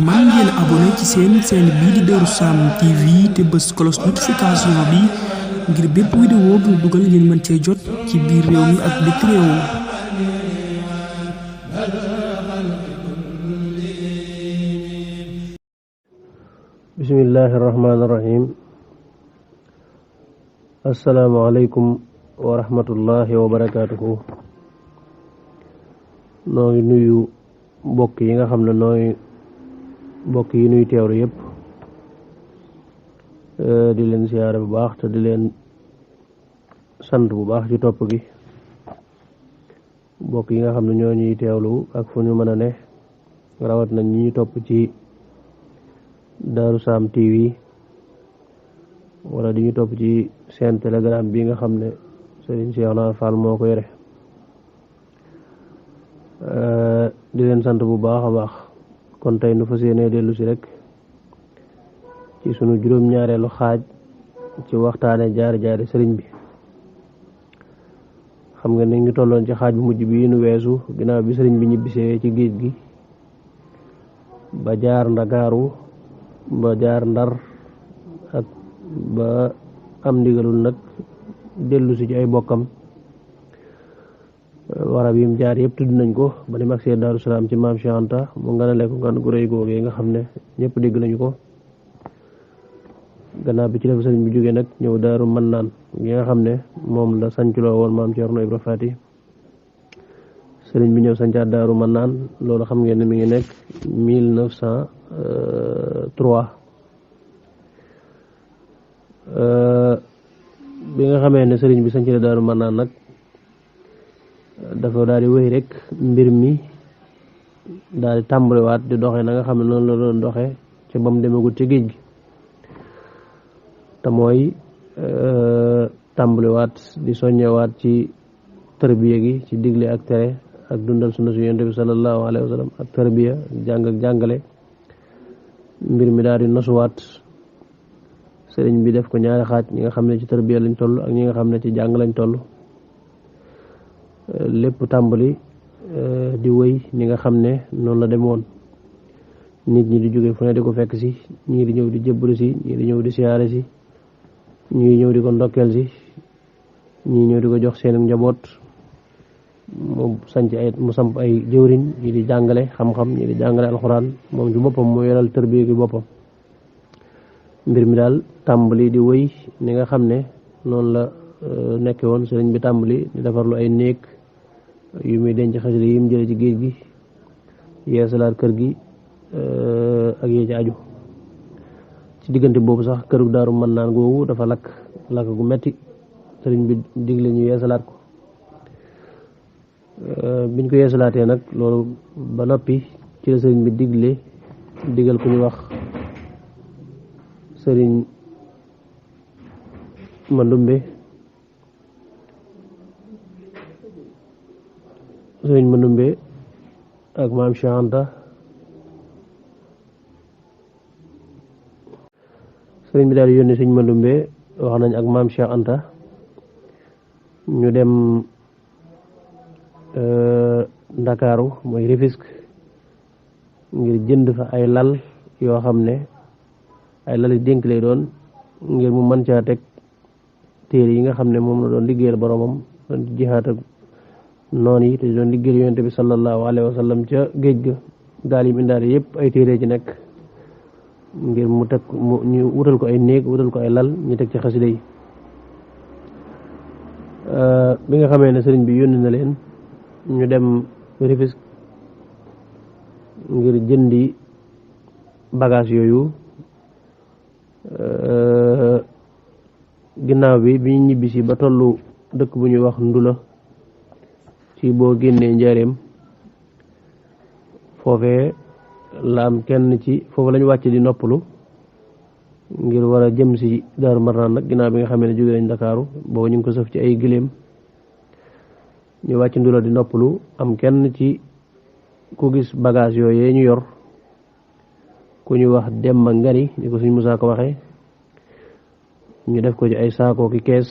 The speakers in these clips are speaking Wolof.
maa ngeen abonné ci seen bii di Darou Sam TV te bës cloche notification bi ngir bépp vidéo bu dugal ngeen mën cee jot ci biir réew mi ak biti réew. bismillahi rahmaani rahim. assalaamu aleykum wa rahmatullahi wa barakaatuhu. noo ngi nuyu mbokk yi nga xam ne mbokk yi nuy teewlu yëpp di leen siyaare bu baax te di leen sant bu baax ci topp gi. mbokk yi nga xam ne ñoo ñuy teewlu ak fu ñu mën a ne rawat nañ ñi topp ci Darou Sam TV wala di ñu topp ci seen telegram bi nga xam ne Serigne Cheikhouna Fall moo ko yore. di leen sant bu baax a baax. kon tey nu fas yéene dellu si rek ci sunu juróom-ñaareelu xaaj ci waxtaane jaari sëriñ bi. xam nga ni ngi tolloon ci xaaj bu mujj bi nu weesu ginnaaw bi sëriñ bi ñibbisee ci géej gi ba jaar Ndakaaru ba jaar Ndar ak ba am ndigalul nag dellu si ci ay bokkam. warab yim jaar yëpp tudd nañ ko ba ni mag see Daaru Salaam ci maam Cheikh Anta mu nganale ko ngan gu rëy googee nga xam ne ñëpp dégg nañu ko. gannaaw bi ci def sëriñ bi jógee nag ñëw Daaru Mannaan gi nga xam ne moom la sanculoo woon maam Ceerno Ibra Faati. sëriñ bi ñëw sancaat Daaru Mannaan loolu xam ngeen ne mi ngi nekk 1903. bi nga xamee ne sëriñ bi sanc la Daaru Mannaan nag dafa daal di wéy rek mbir mi daal di tàmbaliwaat di doxe na nga xam ne noonu la doon doxe ca ba mu demagut ci géej gi te mooy tàmbaliwaat di soññewaat ci tërbiya gi ci digle ak tere ak dundal sunna su yonent bi sallallahu alayhi wa sallam ak tërbiya jàng ak jàngale. mbir mi daal di nosuwaat sëriñ bi def ko ñaari xaaj ñi nga xam ne ci tërbiya lañ toll ak ñi nga xam ne ci jàng lañ toll. lépp tàmbali di wëy ni nga xam ne noonu la demoon. nit ñi di jóge fu ne di ko fekk si ñii di ñëw di jébbalu si ñii di ñëw di siyaare si ñii ñëw di ko ndokkeel si ñii ñëw di ko jox seen njaboot. mu samp ay jëwriñ ñii di jàngale xam-xam ñii di jàngale alxuraan moom ci boppam mu yoral tërbiya gi boppam. mbir mi daal tàmbali di wëy ni nga xam ne noonu la nekke woon. sëriñ bi tàmbali di defarlu ay néeg yu muy denc xasida yi mu jële ci géej gi yeesalaat kër gi ak yee ci aju. ci diggante boobu sax këru Daaru Mannaan googu dafa lakk gu metti sëriñ bi digle ñu yeesalaat ko. biñ ko yeesalaatee nag loolu ba noppi ci la sëriñ bi digal ku ñu wax sëriñ Mandumbe ak maam Cheikh Anta. sëriñ bi daal di yónni sëriñ Mandumbe wax nañ ak maam Cheikh Anta ñu dem Ndakaaru mooy Rufisque ngir jënd fa ay lal yoo xam ne ay lali dénk lay doon ngir mu mën caa teg téere yi nga xam ne moom la doon liggéeyal boromam doon ci jihaat ak noon yi te doon liggéeyal yonent bi sallallahu alayhi wa sallam ca géej ga. gaal yi mu indaale yëpp ay téere ci nekk ngir mu teg ñu wutal ko ay néeg wutal ko ay lal ñu teg ci xasida yi. bi nga xamee ne sëriñ bi yónni na leen ñu dem Rufisque ngir jëndi bagage yooyu. ginnaaw bi ñu ñibbisi ba tollu dëkk bu ñuy wax Ndula ci boo génnee Njaaréem foofee la am kenn ci foofu lañu wàcc di noppalu ngir war a jëm si Daaru Marnaan nag ginnaaw bi nga xamee ne jóge nañ Ndakaaru boobu ñu ngi ko sëf ci ay giléem ñu wàcc Ndula di noppalu am kenn ci ku gis bagage yooyee ñu yor ku ñu wax Demba Ngari ni ko suñ Musaa ko waxee ñu def ko ci ay saako ki kees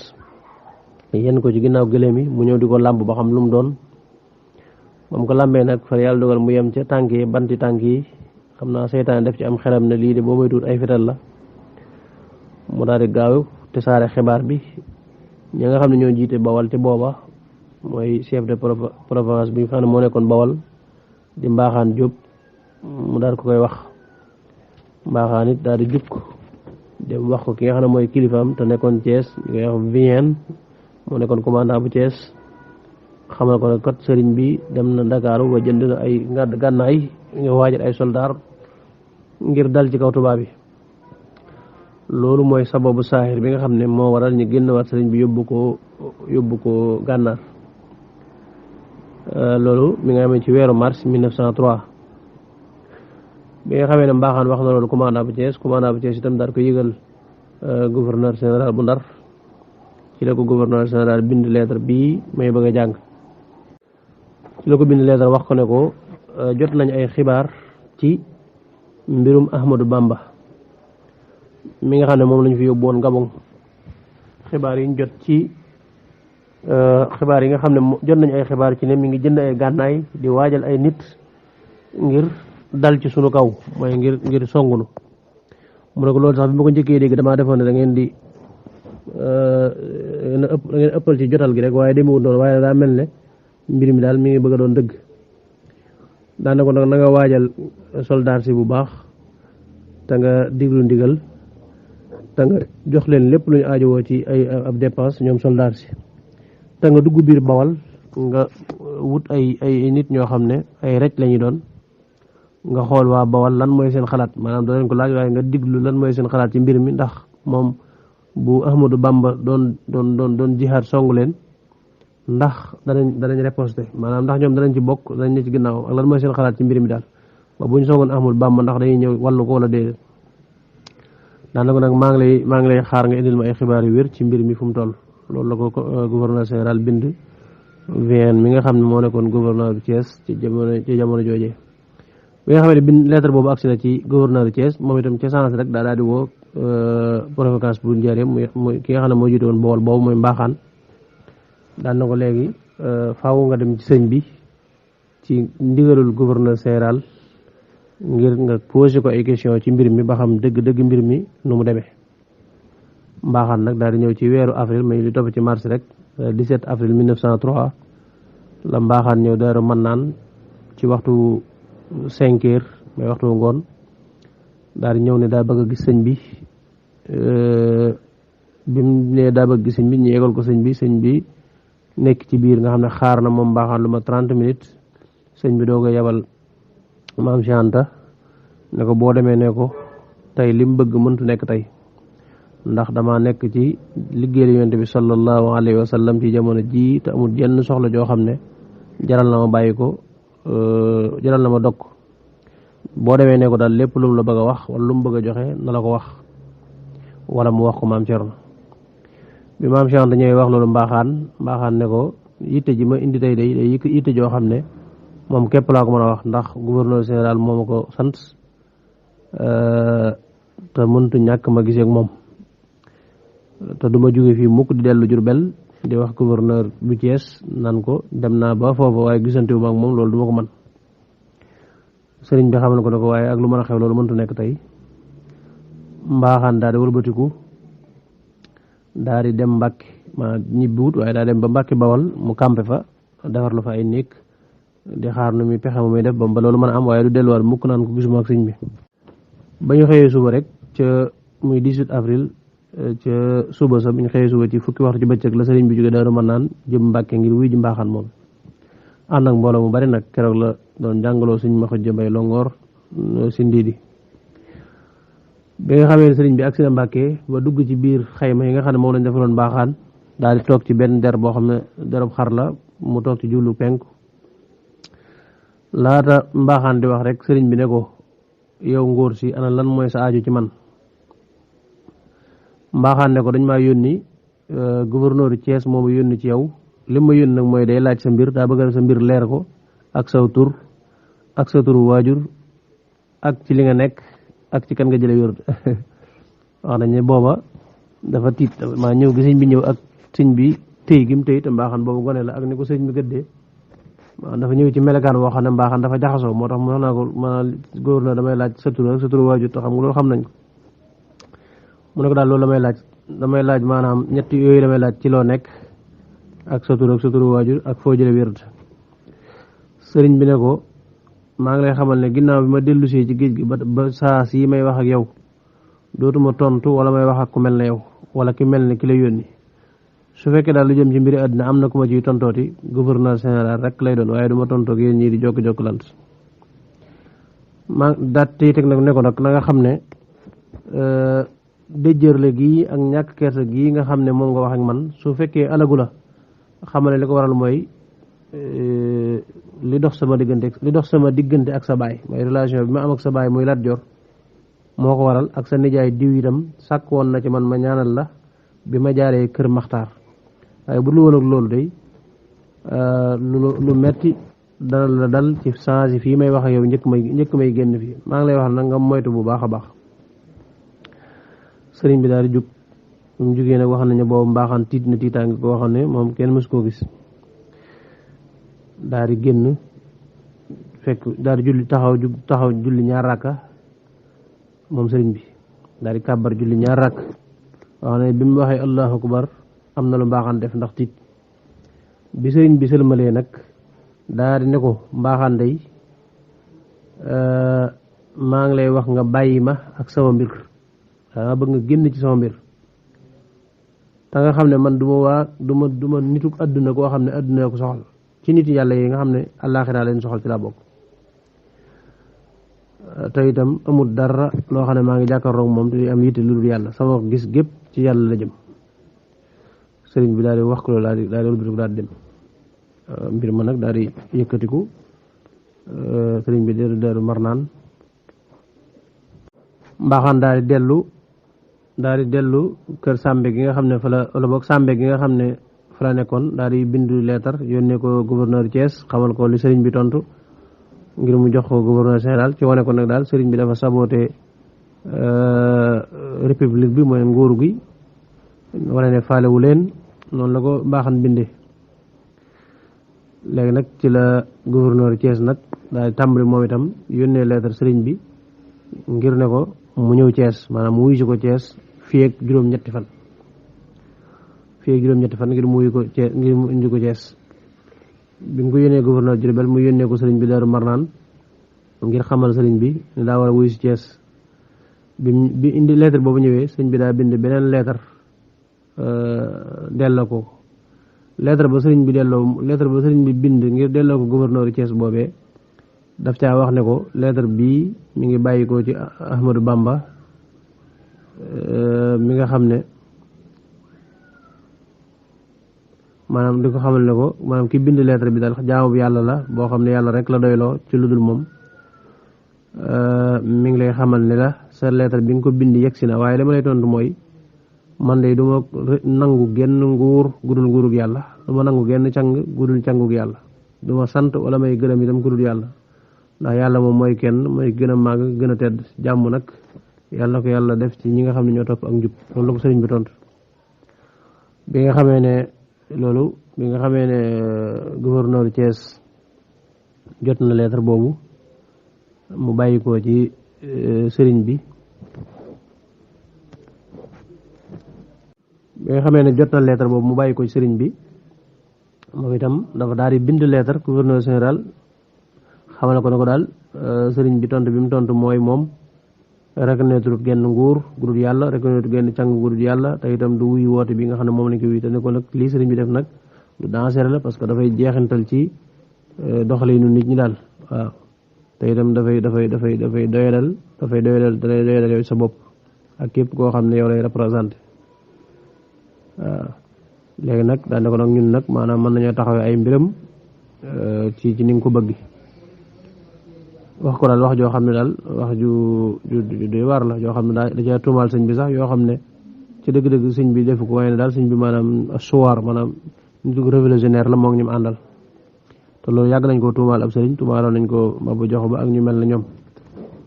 yenn ko ci ginnaaw gëléem yi mu ñëw di ko làmb ba xam lu mu doon moom ko làmbee nag fa yàlla dogal mu yem ca tànk yi banti tànk yi xam naa seytaan def ci am xelam ne lii de boo may tuut ay fetal la mu daal di gaaw te saare xibaar bi ñi nga xam ne ñoo jiite Bawal ci booba mooy chef de province bi nga xam ne moo nekkoon Bawal di Mbaaxaan Jóob mu daal ko koy wax Mbaaxaan it daal di jukk dem wax ko ki nga xam ne mooy kilifaam te nekkoon Thiès ñu koy wax Vienne moo nekkoon commandant bu Thiès xamal ko ne kat sëriñ bi dem na Ndakaaru ba jënd na ay gànnaay nga waajal ay soldaar ngir dal ci kaw tubaab bi loolu mooy sababu saahir bi nga xam ne moo waral ñu génn waat sëriñ bi yóbbu ko gànnaar loolu mi nga amee ci weeru mars 1903 bi nga xamee ne Mbaaxaan wax na loolu commandant bu Thiès itam daal ko yëgal gouverneur général bu Ndar ci la ko gouverneur général bind lettre bii may bëgg a jàng ci la ko bind lettre wax ko ne ko jot nañ ay xibaar ci mbirum Ahmadou Bamba mi nga xam ne moom lañu fi yóbbu woon Gabon xibaar yi ñu jot ci xibaar yi nga xam ne jot nañ ay xibaar ci ne mi ngi jënd ay gànnaay di waajal ay nit ngir dal ci sunu kaw mooy ngir songunu mu ne ko loolu sax bi ma ko njëkkee dégg damaa defoon ne da ngeen di ëppal ci jotal gi rek waaye demewul noonu waaye daa mel ne mbir mi daal mi ngi bëgg a doon dëgg daane ko nag na nga waajal soldaar si bu baax te nga diglu ndigal te nga jox leen lépp lu ñu aajowoo ci ay ab dépense ñoom soldaar si te nga dugg biir Bawal nga wut ay nit ñoo xam ne ay rec lañuy doon nga xool waa Bawal lan mooy seen xalaat maanaam doo leen ko laaj waaye nga diglu lan mooy seen xalaat ci mbir mi ndax moom bu Ahmadou Bamba doon jihaad songu leen ndax danañ riposter maanaam ndax ñoom danañ ci bokk danañ ne ci ginnaaw ak lan mooy seen xalaat ci mbir mi daal ba bu ñu songoon Ahmadou Bamba ndax dañuy ñëw wàllu ko wala déedéet daanaka nag maa ngi lay xaar nga indil ma ay xibaar yu wér ci mbir mi fu mu toll loolu la ko gouverneur général bind Vienne mi nga xam ne moo nekkoon gouverneur bu Thiès ci jamono joojee bi nga xam ne bind lettre boobu agsi na ci gouverneur bu Thiès moom itam ca sens rek daal di woo provocation bu Njaaréem muy ki nga xam ne moo jiite woon Bawol boobu mooy Mbaaxaan daan na ko léegi faaw nga dem ci sëñ bi ci ndigalul gouverneur général ngir nga posé ko ay question ci mbir mi ba xam dëgg mbir mi nu mu demee Mbaaxaan nag daal di ñëw ci weeru avril may li topp ci mars rek 17 avril 1903 la Mbaaxaan ñëw Daaru Mannaan ci waxtu 5 heures may waxtu ngoon daal di ñëw ne daa bëgg a gis sëñ bi bi mu ne daa bëgg gis sëñ bi ñu yegal ko sëñ bi nekk ci biir nga xam ne xaar na moom Mbaaxaan lu ma 30 minutes sëñ bi doo ko yebal maam Cheikh Anta ne ko boo demee ne ko tey li mu bëgg mëntu nekk tey ndax dama nekk ci liggéeyal yonent bi sallallahu alayhi wa sallam ci jamono ji te amul jenn soxla joo xam ne jaral na ma bàyyi ko jaral na ma dog boo demee ne ko daal lépp lu mu la bëgg a wax wala lu mu bëgg a joxe na la ko wax wala mu wax ko maam Cerno bi maam Cheikh Anta ñëwee wax loolu Mbaaxaan ne ko yitte ji ma indi tey day yitte joo xam ne moom képp laa ko mën a wax ndax gouverneur général moo ma ko sant te mëntu ñàkk ma gisee ak moom te du ma jóge fii mukk di dellu Jurbel di wax gouverneur bu Thiès nan ko dem naa ba foofu waaye gisante wu ma ak moom loolu du ma ko mën sëriñ bi xamal ko ne ko waaye ak lu mën a xew loolu mëntu nekk tey Mbaaxaan daal di wëlbatiku daal di dem Mbàkke ma ñibbiwut waaye daal dem ba Mbàkke Bawal mu campé fa defar lu fa ay néeg di xaar nu muy pexe mu muy def ba loolu mën a am waaye du delluwaat mukk naan ko gisuma ak sëñ bi ba ñu xëyee suba rek ca muy 18 avril ca suba sa bi ñu xëyee suba ci fukki waxtu ci bëccëg la sëriñ bi jóge Daaru Mannaan jëm Mbàkke ngir wuy ji Mbaaxaan moom ànd ak mbooloo mu bari nag keroog la doon jàngaloo sëñ Maxuja Mbay Longoor si Ndiidi bi nga xamee ne sëriñ bi agsi na Mbàkke ba dugg ci biir xayma yi nga xam ne moom lañ defaloon Mbaaxaan daal di toog ci benn der boo xam ne derub xar la mu toog ci jublu penku laata Mbaaxaan di wax rek sëriñ bi ne ko yow ngóor si ana lan mooy sa aajo ci man Mbaaxaan ne ko dañ maa yónni gouverneur Thiès moo ma yónni ci yow li ma yónni nag mooy day laaj sa mbir daa bëgg sa mbir leer ko ak saw tur ak sa turu waajur ak ci li nga nekk ak ci kan nga jële wérd wax nañ ne booba dafa tiit maa ñëw gi sëñ bi ñëw ak sëñ bi téy gi mu téy te mbaaxaan boobu gone la ak ni ko sëñ bi gëddee dafa ñëw ci melekaan boo xam ne mbaaxaan dafa jaxasoo moo tax mu wax naa ko maanaam góor la damay laaj sa tur ak sa tur waajur te xam nga loolu xam nañ ko mu ne ko daal loolu damay laaj maanaam ñett yooyu damay laaj ci loo nekk ak sa tur waajur ak foo jële wérd sëriñ bi ne ko maa ngi lay xamal ne ginnaaw bi ma dellusee ci géej gi ba saa si may wax ak yow dootuma tontu wala may wax ak ku mel ne yow wala ki mel ne ki la yónni su fekkee daal lu jëm ci mbiri àddina am na ku ma ciy tontooti gouverneur général rek lay doon waaye du ma tontoog yéen ñii di jokk-jokkalant ma daat tey teg nag ne ko nag na nga xam ne déjjërle gii ak ñàkk kersa gii nga xam ne moom nga wax ak man su fekkee alagu la xamal ne li ko waral mooy li dox sama diggante ak sa baay mooy relation bi ma am ak sa baay muy Lat Joor moo ko waral ak sa nijaay diw itam sàkk woon na ci man ma ñaanal la bi ma jaaree kër Maxtaar waaye bu dul woon ak loolu day lu metti dana la dal ci change fii may wax ak yow njëkk may génn fii maa ngi lay wax nag nga moytu bu baax a baax sëriñ bi daal di jug mu jugee nag wax nañu boobu mbaaxaan tiit na tiitaangi koo xam ne moom kenn mësu koo gis daal di génn fekk daal di julli taxaw julli ñaar rakka moom sëriñ bi daal di kàbbar julli ñaar rakk wax ne bi mu waxee allahu akbar am na lu mbaaxaan def ndax tiit bi sëriñ bi sëlmalee nag daal di ne ko mbaaxaan day maa ngi lay wax nga bàyyi ma ak sama mbir dama bëgg nga génn ci sama mbir te nga xam ne man du ma nituk àdduna koo xam ne àdduna ko soxal ci nit yàlla yi nga xam ne àllaaxira leen soxal ci laa bokk te itam amul dara loo xam ne maa ngi jàkkaarloog moom te di am yitte lu dul yàlla sama gis gépp ci yàlla la jëm sëriñ bi daal di wax ko loolu daal di wëlbatiku daal di dem mbir ma nag daal di yëkkatiku sëriñ bi dellu Marnaan mbaaxaan daal di dellu kër Sàmbe gi nga xam ne fa la wala boog Sàmbe gi nga xam ne fa la nekkoon daal di bindu leetar yónnee ko gouverneur Thiès xamal ko li sëriñ bi tontu ngir mu jox ko gouverneur général ci wane ko nag daal sëriñ bi dafa saboté république bi mooy nguuru gi wane ne faalewu leen noonu la ko mbaaxan bindee léegi nag ci la gouverneur Thiès nag daal di tàmbali moom itam yónnee leetar sëriñ bi ngir ne ko mu ñëw Thiès maanaam mu wuyu si ko Thiès fii ak juróom-ñetti fan ngir mu wuyu ko Thiès ngir mu indi ko Thiès bi mu ko yónnee gouverneur Diourbel mu yónnee ko sëriñ bi Daaru Marnaan ngir xamal sëriñ bi ne daa war a wuyu si Thiès bi indi lettre boobu ñëwee sëriñ bi daa bind beneen lettre delloo ko lettre ba sëriñ bi bind ngir delloo ko gouverneur Thiès boobee daf caa wax ne ko lettre bii mi ngi bàyyi ko ci Ahmadou Bamba mi nga xam ne maanaam di ko xamal ne ko maanaam ki bind lettre bi daal jaamu bi yàlla la boo xam ne yàlla rek la doyloo ci lu dul moom mi ngi lay xamal ne la sa lettre bi nga ko bind yegsi na waaye dama lay tontu mooy man de du ma nangu genn nguur gudul nguurug yàlla du ma nangu genn càng gudul cangug yàlla du ma sant wala may gërëm itam gudul yàlla ndax yàlla moom mooy kenn mooy gën a màgg gën a tedd jàmm nag yàlla ko yàlla def ci ñi nga xam ne ñoo topp ak njub loolu la ko sëriñ bi tontu bi nga xamee ne gouverneur Thiès jot na lettre boobu mu bàyyi ko ci sëriñ bi moom itam dafa daal di bind lettre gouverneur général xamal ko ne ko daal sëriñ bi tontu bi mu tontu mooy moom reconnaître genn nguur gudul yàlla reconnaître genn càng gudul yàlla te itam du wuy woote bi nga xam ne moom lañ ko wuy te ne ko nag lii sëriñ bi def nag lu dangereux la parce que dafay jeexintal ci doxalinu nit ñi daal waaw te itam dafay doyadal yow sa bopp ak képp koo xam ne yow lay représenté waaw léegi nag daan ne ko nag ñun nag maanaam mën nañoo taxawee ay mbiram ci ni nga ko bëgg wax ko daal wax joo xam ne daal wax ju doy waar la joo xam ne daal da cee tuumaal sëñ bi sax yoo xam ne ci dëgg-dëgg sëñ bi defu ko waaye ne daal sëñ bi maanaam suwaar maanaam nitu révolutionnaire la moo ngi ñu àndal te loolu yàgg nañ ko tuumaal ab sëriñ tuumaaloon nañ ko Maba Jaxu Ba ak ñu mel na ñoom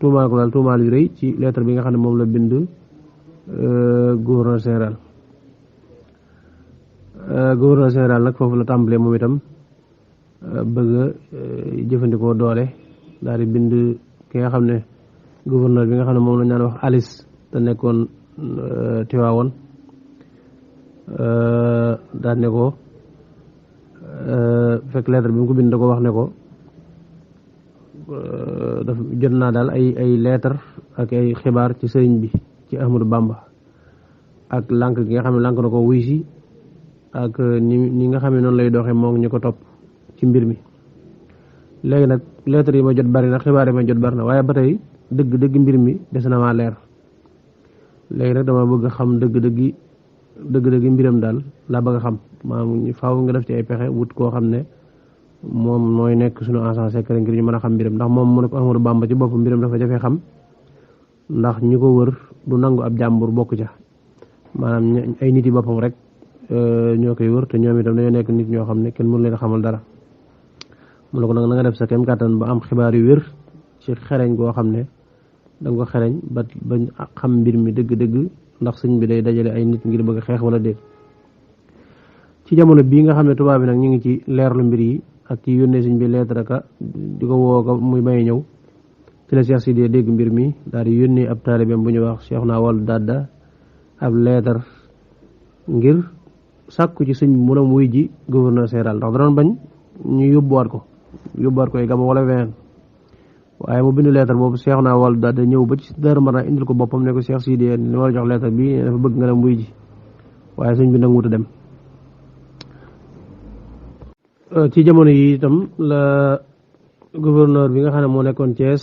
tuumaal ko daal tuumaal yu rëy ci lettre bi nga xam ne moom la bind gouverneur général. Gouverneur général nag foofu la tàmbalee moom itam bëgg a jëfandikoo doole daal di bind ki nga xam ne gouverneur bi nga xam ne moom la ñu naan wax Alice te nekkoon Tiwaawoon daal ne ko fekk lettre bi mu ko bind da ko wax ne ko daf jot naa daal ay lettre ak ay xibaar ci sëriñ bi ci Ahmadou Bamba ak lànk gi nga xam ne lànk na ko wuy si ak ni nga xam ne noonu lay doxee moo ñu ko topp ci mbir mi. léegi nag lettre yi ma jot bari na xibaar yi ma jot bari na waaye ba tey dëgg mbir mi des na maa leer léegi nag dama bëgg xam dëgg mbiram daal laa bëgg a xam maanaam faaw nga def ci ay pexe wut koo xam ne moom mooy nekk suñu agent secret ngir ñu mën a xam mbiram ndax moom mu ne ko Ahmadou Bamba ci boppam mbiram dafa jafe xam ndax ñi ko wër du nangu ab jàmbur bokk ca maanaam ay nit yi boppam rek ñoo koy wër te ñoom itam dañoo nekk nit ñoo xam ne kenn mënu leen a xamal dara mu ne ko nag na nga def sa kem kàttan ba am xibaar yu wér ci xereñ goo xam ne danga ko xereñ ba xam mbir mi dëgg-dëgg ndax sëñ bi day dajale ay nit ngir bëgg a xeex wala déet. ci jamono bii nga xam ne tubaab bi nag ñu ngi ci leerlu mbir yi ak ci yónnee sëñ bi lettre ka di ko woo ko muy may ñëw ci la Cheikh Sidiya dégg mbir mi daal di yónnee ab taalibeem bu ñuy wax Cheikh naa wàllu dadda ab lettre ngir sàkku ci sëñ bi mu dem wuy ji gouverneur général ndax da doon bañ ñu yóbbuwaat ko ay gama wala weneen waaye mu bind lettre boobu Cheikh naa wàllu dadda ñëw ba ci Daaru Marnaan indil ko boppam ne ko Cheikh Sidiya li ma war a jox lettre bi dafa bëgg nga dem wuy ji waaye sëñ bi nanguwut a dem. ci jamono yi itam la gouverneur bi nga xam ne moo nekkoon Thiès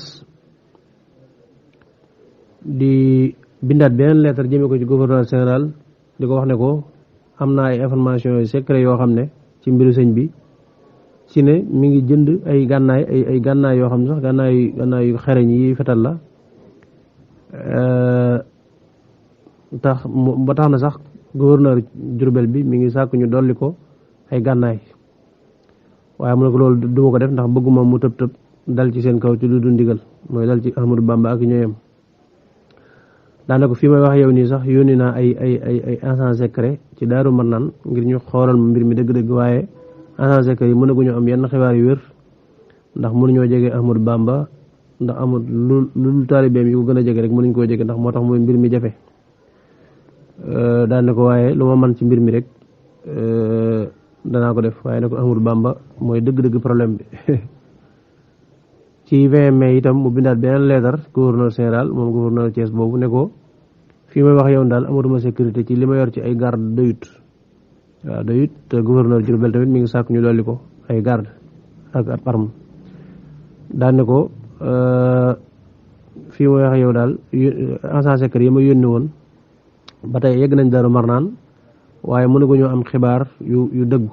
di bindaat beneen lettre jëmee ko ci gouverneur général di ko wax ne ko am na ay information yu secret yoo xam ne ci mbiru sëñ bi ci ne mi ngi jënd ay gànnaay yoo xam ne sax gànnaay yu xereñ yi fetal la ba tax na sax gouverneur Diourbel bi mi ngi sàkk ñu dolli ko ay gànnaay waaye mu ne ko loolu duma ko def ndax bëgguma mu tëb dal ci seen kaw ci lu du ndigal mooy dal ci Ahmadou Bamba ak ñooyam daanaka fii may wax yow nii sax yónni naa ay agent secret ci Daaru Marnaan ngir ñu xoolal ma mbir mi dëgg-dëgg waaye agent secret yi mënaguñu am yenn xibaar yu wér ndax mënuñoo jege Ahmadou Bamba ndax amul lu taalibeem yi ko gën a jege rek mënuñ koo jege ndax moo tax mooy mbir mi jafe daanaka waaye lu ma man ci mbir mi rek danaa ko def waaye ne ko Ahmadou Bamba mooy dëgg-dëgg problème bi ci 20 mai itam mu bindaat beneen lettre gouverneur général moom gouverneur Thiès boobu ne ko fii may wax yow daal amatuma sécurité ci li ma yor ci ay garde doyut te gouverneur Diourbel tamit mi ngi sàkk ñu dolli ko ay garde ak arme daan ne ko fii may wax yow daal agent secret yi ma yónni woon ba tey yegg nañ Daaru Marnaan waaye mënaguñoo am xibaar yu dëggu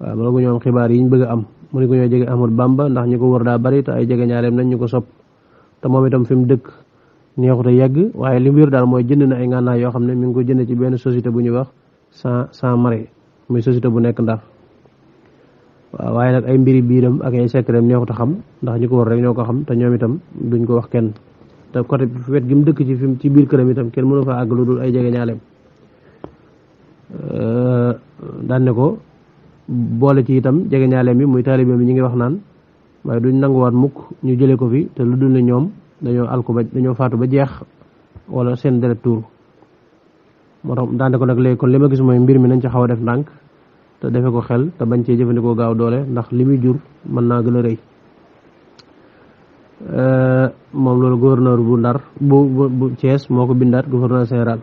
waaw mënaguñoo am xibaar yi ñu bëgg a am mënaguñoo jege Ahmadou Bamba ndax ñi ko wër daa bari te ay jege ñaareem nañ ñu ko sopp te moom itam fi mu dëkk neexut a yegg waaye li mu wér daal mooy jënd na ay ngànnaay yoo xam ne mi ngi ko jënd ci benn société bu ñuy wax sans maré muy société bu nekk Ndar waaw waaye nag ay mbiri biiram ak ay secret neexut a xam ndax ñi ko wër rek ñoo ko xam te ñoom itam duñ ko wax kenn te côté wet gi mu dëkk ci biir këram itam kenn mënu fa àgg lu dul ay jege ñaaleem daan ne ko boole ci itam jege ñaaleem bi muy taalibe bi ñu ngi wax naan waaye duñ nanguwaat mukk ñu jëlee ko fi te lu dul ne ñoom dañoo faatu ba jeex wala seen deret tuuru moo tax daan ne ko nag léegi kon li ma gis mooy mbir mi nañ ci xaw a def ndànk te defe ko xel te bañ cee jëfandikoo gaaw doole ndax li muy jur mën naa gën a rëy moom loolu gouverneur bu Ndar bu Thiès moo ko bindaat gouverneur général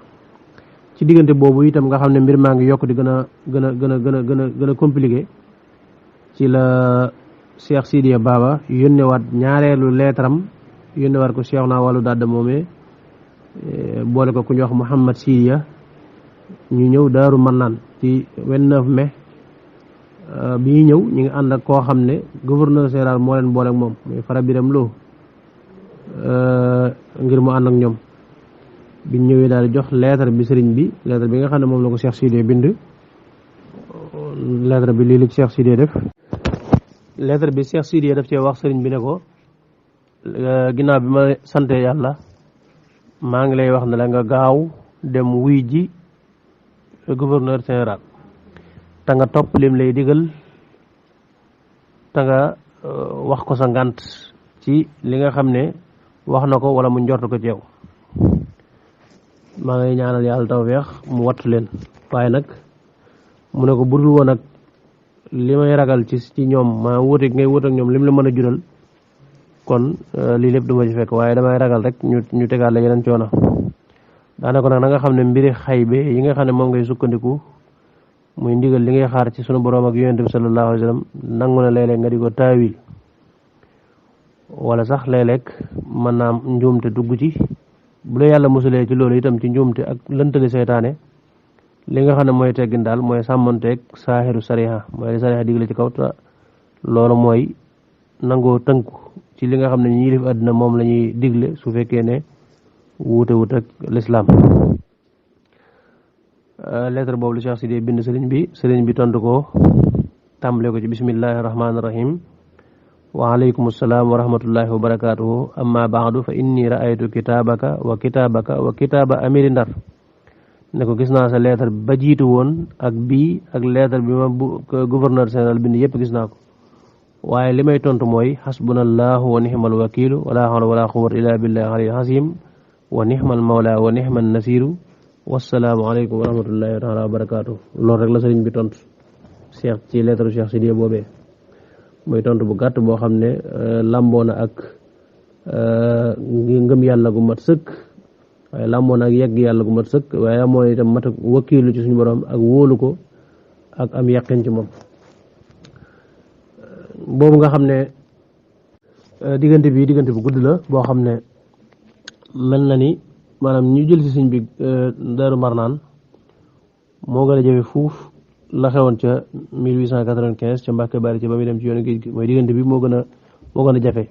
ci diggante boobu itam nga xam ne mbir maa ngi yokk di gën a compliqué ci la Cheikh Sidiya Baba yónnewaat ñaareelu leetaram yónnewaat ko Cheikh naa wàllu dadda moomee boole ko ku ñu wax Mouhamad Sidiya ñu ñëw Daaru Marnaan ci 29 mai bi ñuy ñëw ñu ngi ànd ak koo xam ne gouverneur général moo leen boole ak moom muy Fara Biram Lo ngir mu ànd ak ñoom biñ ñëwee daal di jox lettre bi sëriñ bi lettre bi nga xam ne moom la ko Cheikh Sidiya bind lettre bi lii la Cheikh Sidiya def lettre bi Cheikh Sidiya daf cee wax sëriñ bi ne ko ginnaaw bi ma sante yàlla maa ngi lay wax ne la nga gaaw dem wuy ji gouverneur général te nga topp lim lay digal te nga wax ko sa ngant ci li nga xam ne wax na ko wala mu njort ko ci yow maa ngi ñaanal yàlla tawfeex mu wattu leen waaye nag mu ne ko budul woon ak li may ragal ci ñoom maa wuute ngay wuute ak ñoom lim la mën a jural kon lii lépp duma ci fekk waaye damay ragal rek ñu tegaat la yeneen coono daanaka nag na nga xam ne mbiri xaybe yi nga xam ne moom ngay sukkandiku muy ndigal li ngay xaar ci sunu borom ak yonent bi sallallahu alayhi wa sallam nangu na léeg-léeg nga di ko taawil wala sax léeg-léeg mën naa am njuumte dugg ci bu la yàlla musalee ci loolu itam ci njuumte ak lëntali seytaane li nga xam ne mooy teggin daal mooy sàmmonteeg saaxiru sariha mooy li sariha digle ci kaw te loolu mooy nangoo tënku ci li nga xam ne ñi def àddina moom la ñuy digle su fekkee ne wuute wut ak lislaam lettre boobu li Cheikh Sidiye bind sëriñ bi tontu ko tàmbale ko ci bismillahi rahmaani rahim wa alaykum assalaam wa rahmatullahi wa barakatuhu amma baadu fa inni raaytu kitaabaka wa kitaaba amiri Ndar ne ko gis naa sa lettre ba jiitu woon ak bii ak lettre bi ma gouverneur général bind yëpp gis naa ko waaye li may tontu mooy xasbunallahu wa nixmal wakilu wala hawla wala quwwata illa billahi aliyil azim wa nixmal mawla wa nixmal nasiru wassalaamu aleykum wa rahmatullahi taala wa barakatuh loolu rek la sëriñ bi tontu Cheikh ci lettre Cheikh Sidiye boobee muy tontu bu gàtt boo xam ne lamboo na ak ngëm yàlla gu mat sëkk waaye lamboo na ak yegg yàlla gu mat sëkk waaye lamboo na itam mat ak wakiilu ci suñu borom ak wóolu ko ak am yaqin ci moom boobu nga xam ne diggante bu gudd la boo xam ne mel na ni maanaam ñu jël ci sëñ bi Daaru Marnaan moo gën a jafe fuuf la xewoon ca 1895 ca Mbàkke Bari ci ba muy dem ci yoonu géej gi mooy diggante bi moo gën a jafe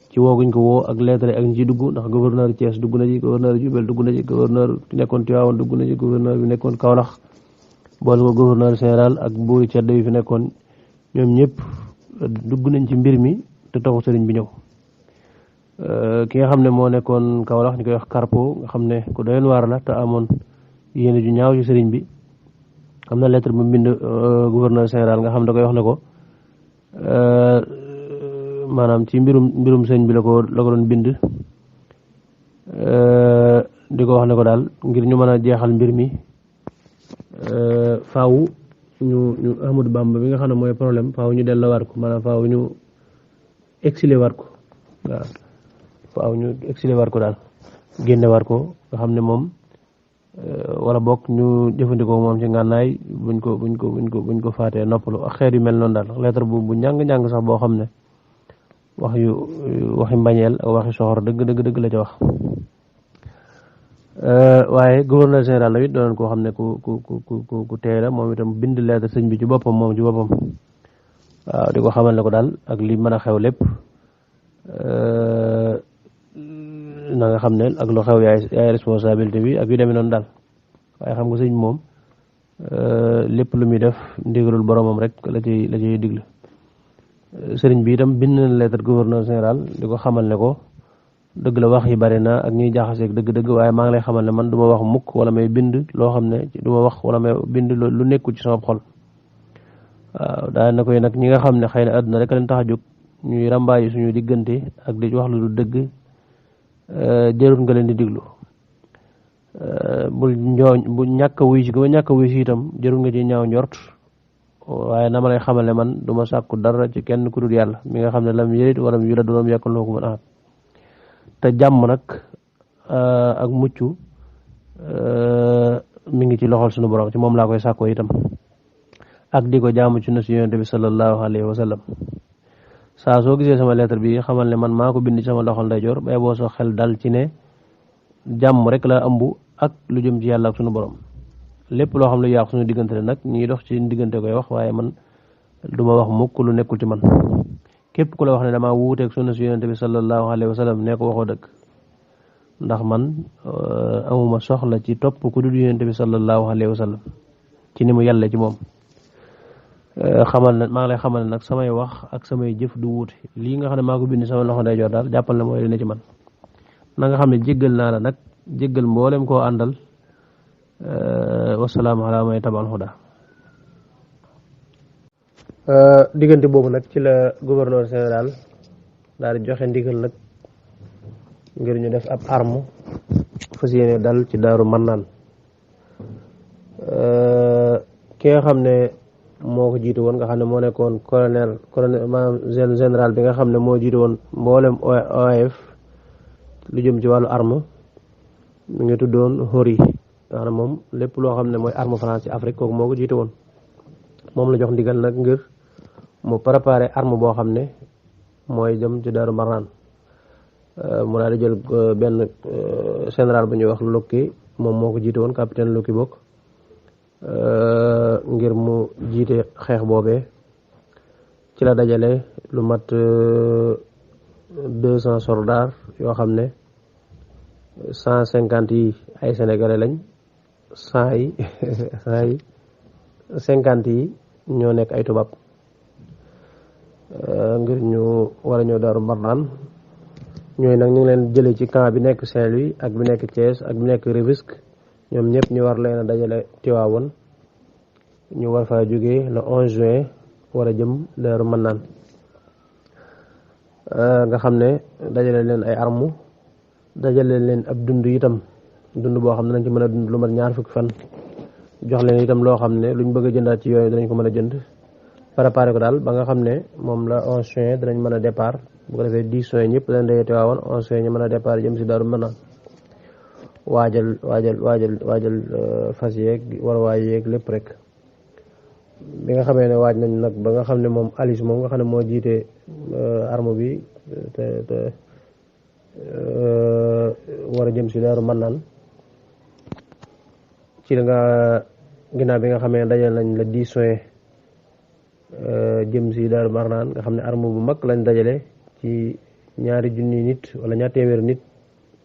ci wooguñ ko woo ak lettre ak ñi ci dugg ndax gouverneur Thiès dugg na ci gouverneur Diourbel dugg na ci gouverneur ki nekkoon Tivaouane dugg na ci gouverneur bi nekkoon Kaolack boole ko gouverneur général ak buuri ceddo yi fi nekkoon ñoom ñëpp dugg nañ ci mbir mi te taxu sëriñ bi ñëw ki nga xam ne moo nekkoon Kaolack ñu koy wax Carpo nga xam ne ku doyoon waar la te amoon yéene ju ñaaw ci sëriñ bi am na lettre bu bind gouverneur général nga xam da koy wax ne ko maanaam ci mbirum sëñ bi la ko doon bind di ko wax ne ko daal ngir ñu mën a jeexal mbir mi faaw ñu Ahmadou Bamba bi nga xam ne mooy problème faaw ñu delloo war ko maanaam faaw ñu exilé war ko waaw faaw ñu exilé war ko daal génne war ko nga xam ne moom wala bokk ñu jëfandikoo moom ci ngànnaay buñ ko faatee noppalu ak xeet yu mel noonu daal lettre bu njàng sax boo xam ne waxi mbañeel ak waxi soxor dëgg la ca wax waaye gouverneur général la it doon koo xam ne ku teey la moom itam bind lettre sëñ bi ci boppam moom ci boppam waaw di ko xamal ne ko daal ak li mën a xew lépp na nga xam ne ak lu xew yaay responsabilité bi ak yu demee noonu daal waaye xam nga sëñ moom lépp lu muy def ndigalul boromam rek la ciy digle sëriñ bi itam bind na lettre gouverneur général di ko xamal ne ko dëgg la wax yi bari na ak ñuy jaxaseeg dëgg-dëgg waaye maa ngi lay xamal ne man du ma wax mukk wala may bind loo xam ne du ma wax wala may bind lu nekkul ci sama xol waaw daal na koy nag ñi nga xam ne xëy na àdduna rek leen tax a jóg ñuy ràmbaayi suñu diggante ak di wax lu du dëgg jërut nga leen di diglu bu ñàkk a wuy si ba ñàkk a wuy si itam jërut nga ci ñaaw njort waaye na ma lay xamal ne man du ma sàkku dara ci kenn ku dul yàlla mi nga xam ne lam yëlit wala mu yulad walam yakun lahu kufuwan ahad te jàmm nag ak mucc mi ngi ci loxol suñu borom ci moom laa koy sàkkoo itam ak di ko jaamu ci nasu yonent bi sallallahu alayhi wa sallam saa soo gisee sama lettre bi xamal ne man maa ko bind ci sama loxol ndeyjoor bay boo soo xel dal ci ne jàmm rek la ëmb ak lu jëm ci yàlla ak suñu borom lépp loo xam ne yàqu suñu diggante nag ñuy dox ci diggante koy wax waaye man du ma wax mukk lu nekkul ci man képp ku la wax ne damaa wuuteeg sunna si yonent bi sallallahu alayhi wa sallam ne ko waxoo dëgg ndax man amuma soxla ci topp ku dul yonent bi sallallahu alayhi wa sallam ci ni mu yàlla ci moom xamal na maa ngi lay xamal ne nag samay wax ak samay jëf du wuute lii nga xam ne maa ko bind sama loxo ndeyjoor daal jàppal na mooy li ne ci man na nga xam ne jéggal naa la nag jéggal mboolem koo àndal wasalaamu ala may tabal huda diggante boobu nag ci la gouverneur général daal di joxe ndigal nag ngir ñu def ab arme fas yéene dal ci Daaru Mannaan ki nga xam ne moo ko jiitu woon nga xam ne moo nekkoon colonel maanaam général bi nga xam ne moo jiitu woon mboolem OAF lu jëm ci wàllu arme mi ngi tuddoon Hori nga xam ne moom lépp loo xam ne mooy arme France ci Afrique kooku moo ko jiitu woon moom la jox ndigal nag ngir mu préparé arme boo xam ne mooy jëm ci Daaru Marnaan mu daal di jël benn général bu ñuy wax Lukki moom moo ko jiite woon capitaine Lukki bokk ngir mu jiite xeex boobee ci la dajale lu mat 200 soldats yoo xam ne 150 yi ay sénégalais lañ 50 yi ñoo nekk ay tubaab ngir ñu war a ñëw Daaru Marnaan ñooy nag ñu ngi leen jëlee ci camp bi nekk Saint-Louis ak bi nekk Thiès ak bi nekk Rufisque ñoom ñëpp ñu war leen a dajale Tivaouane ñu war faa jógee le 11 juin war a jëm Daaru Marnaan nga xam ne dajale leen ay armes dajale leen ab dund itam dund boo xam ne dañ ci mën a dund lu mat 20 fan jox leen itam loo xam ne luñ bëgg a jëndaat ci yooyu danañ ko mën a jënd préparé ko daal ba nga xam ne moom la 11 juin danañ mën a départ bu ko defee 10 juin ñëpp dañ dee Tivaouane 11 juin ñu mën a départ jëm si Daaru Marnaan waajal fas yeeg war a waaj yeeg lépp rek bi nga xamee ne waaj nañ nag ba nga xam ne moom Alice moom nga xam ne moo jiite arme bi te war a jëm si Daaru Marnaan ci la nga ginnaaw bi nga xamee ne dajal nañ la 10 juin jëm si Daaru Marnaan nga xam ne arme bu mag lañ dajale ci 2 junni nit wala 2 téeméeri nit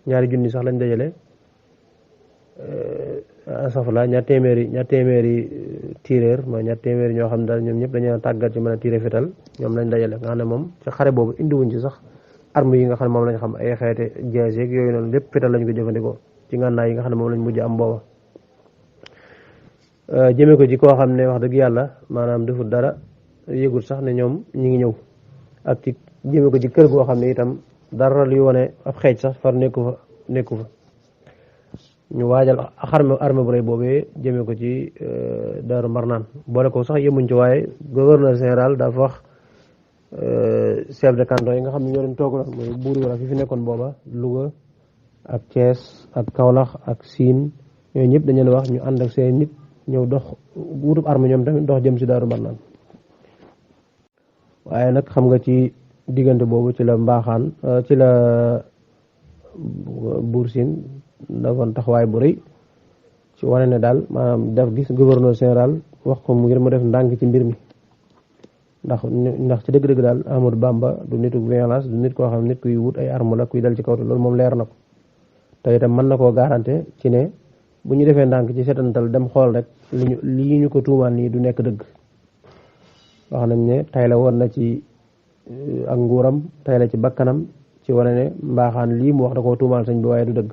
2 junni sax lañ dajale asafala 2 téeméeri tireur mooy 2 téeméeri ñoo xam ne daal ñoom ñëpp dañoo tàggat ci mën a tiré fetal ñoom lañ dajale nga xam ne moom ci xare boobu indiwuñ ci sax arme yi nga xam ne moom lañ xam ay xeete jaas yeeg yooyu noonu lépp fetal lañ ko jëfandikoo ci ngànnaay yi nga xam ne moom lañ mujj am booba jëmee ko ci koo xam ne wax dëgg yàlla maanaam deful dara yëgul sax ne ñoom ñi ngi ñëw ak ci jëmee ko ci kër goo xam ne itam dara luy wane ab xeej sax far nekku fa ñu waajal armée bu rëy boobee jëmee ko ci Daaru Marnaan boole ko sax yemuñ ci waaye gouverneur général dafa wax chef de canton yi nga xam ne ñoo leen toogaloon mooy buur wala fi nekkoon booba Louga ak Thiès ak Kaolack ak Sine ñooñu ñëpp dañu leen wax ñu ànd ak seen nit ñëw dox wutub armée ñoom tamit dox jëm si Daaru Marnaan waaye nag xam nga ci diggante boobu ci la mbaaxaan ci la Buur Siin dafoon taxawaay bu rëy ci wane ne daal maanaam def gis gouverneur général wax ko ngir mu def ndànk ci mbir mi ndax ci dëgg-dëgg daal Amadou Bamba du nitu violence du nit koo xam nit kuy wut ay arme la kuy dal ci kaw te loolu moom leer na ko te itam mën na koo garanté ci ne bu ñu defee ndànk ci setantal dem xool rek lii ñu ko tuumaal nii du nekk dëgg wax nañ ne tay la woon na ci ak nguuram tay la ci bakkanam ci wane ne mbaaxaan lii mu wax da koo tuumaal sëñ bi waaye du dëgg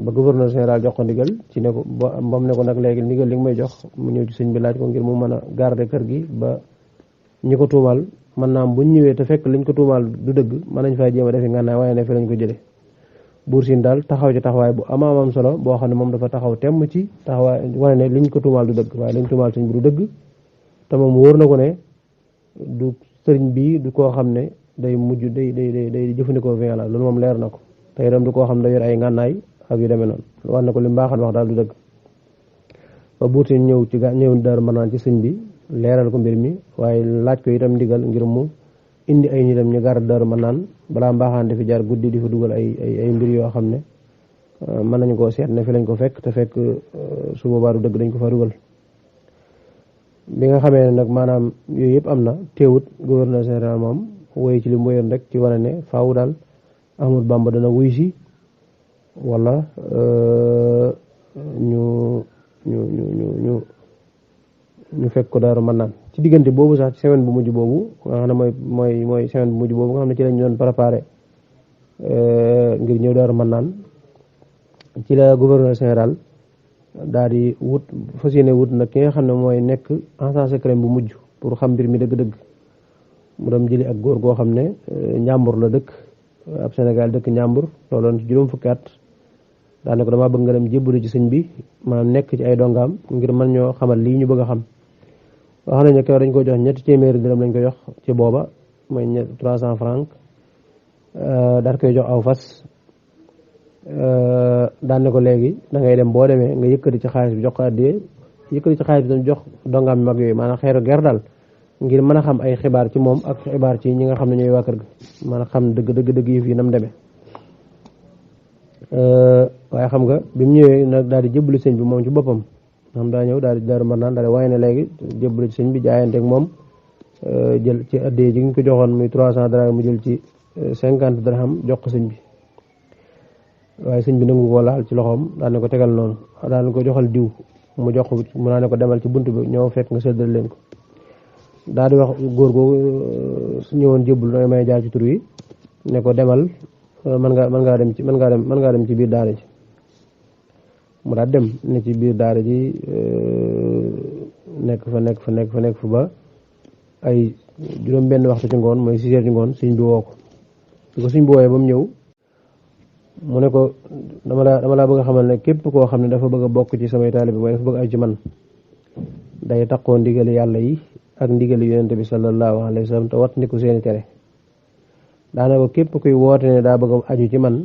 ba gouverneur général jox ko ndigal ci ne ko bam ne ko nag léegi ndigal li nga may jox mu ñëw ci sëñ bi laaj ko ngir mu mën a garder kër gi ba ñi ko tuumaal mën naa am buñ ñëwee te fekk liñ ko tuumaal du dëgg mën nañ fay jéem a defi ngànnaay waaye ne fi lañ ko jële Buur Siin daal taxaw ci taxawaay bu amaamam solo boo xam ne moom dafa taxaw temm ci taxawaay wane ne liñ ko tuumaal du dëgg waaye liñ tuumaal sëñ bi du dëgg te moom wóor na ko ne du sëriñ bi du koo xam ne day mujj day jëfandikoo violence loolu moom leer na ko te itam du koo xam ne day yor ay ngànnaay ak yu demee noonu wax na ko li mbaaxan wax daal du dëgg ba Buur Siin ñëw Daaru Marnaan ci sëñ bi leeral ko mbir mi waaye laaj ko itam ndigal ngir mu indi ay nitam ñu gar Daaru Marnaan balaa mbaaxaan di fi jaar guddi di fa dugal ay mbir yoo xam ne mën nañu koo seet ne fi lañ ko fekk te fekk su boobaa du dëgg dañ ko fa dugal bi nga xamee ne nag maanaam yooyu yëpp am na teewut gouverneur général moom woy ci li mu woyoon rek ci wane ne faaw daal Ahmadu Bamba dana wuy si wala ñu fekk ko Daaru Marnaan ci ci diggante boobu sax ci semaine bu mujj boobu nga xam ne mooy semaine bu mujj boobu nga xam ne ci lañ doon préparé ngir ñëw Daaru Marnaan ci la gouverneur général daal di wut fas yéene wut nag ki nga xam ne mooy nekk agent secret bu mujj pour xam mbir mi dëgg-dëgg mu dem jëli ak góor goo xam ne njàmbur la dëkk ab Sénégal dëkk njàmbur looloon ci juróom fukki at daane ko damaa bëgg nga dem jébbalu ci sëñ bi maanaam nekk ci ay dongaam ngir mën ñoo xamal lii ñu bëgg a xam wax nañ ne kew dañ ko jox 300 dërëm lañ ko jox ci booba mooy 300 francs daal koy jox aw fas daan ne ko léegi da ngay dem boo demee nga yëkkati ci xaalis bi jox ko addiyee yëkkati ci xaalis bi dañ jox dongaam mag yooyu maanaam xeeru ger daal ngir mën a xam ay xibaar ci moom ak xibaar ci ñi nga xam ne ñooy waa kër ga mën a xam dëgg yëf yi nam demee waaye xam nga bi mu ñëwee nag daal di jébbalu sëñ bi moom ci boppam xam daa ñëw daal di Daaru Marnaan daal di waaye ne léegi jébbalu ci sëñ bi jaayanteeg moom jël ci addiyee ji ñu ko joxoon muy 300 dirham mu jël ci 50 dirham jox ko sëñ bi waaye sëñ bi nangu ko laal ci loxoom daan ne ko tegal noonu daan ne ko joxal diw mu jox ko mu naa ne ko demal ci buntu bi ñëw fekk nga séddal leen ko daal di wax góor googu ñëwoon jébbul nooy may jaar ci tur wi ne ko demal mën ngaa dem ci biir daara ji mu daal dem ne ci biir daara ji nekk fa ba ay juróom benn waxtu ci ngoon mooy 6 heures ci ngoon sëñ bi woo ko su ko sëñ bi wooyee ba mu ñëw mu ne ko dama laa bëgg a xamal ne képp koo xam ne dafa bëgg a bokk ci samay taalibe mooy dafa bëgg ay ci man day taqoo ndigali yàlla yi ak ndigali yonente bi sallallahu alayhi wa sallam te wat ndiku seeni tere daana ko képp kuy woote ne daa bëgg a aju ci man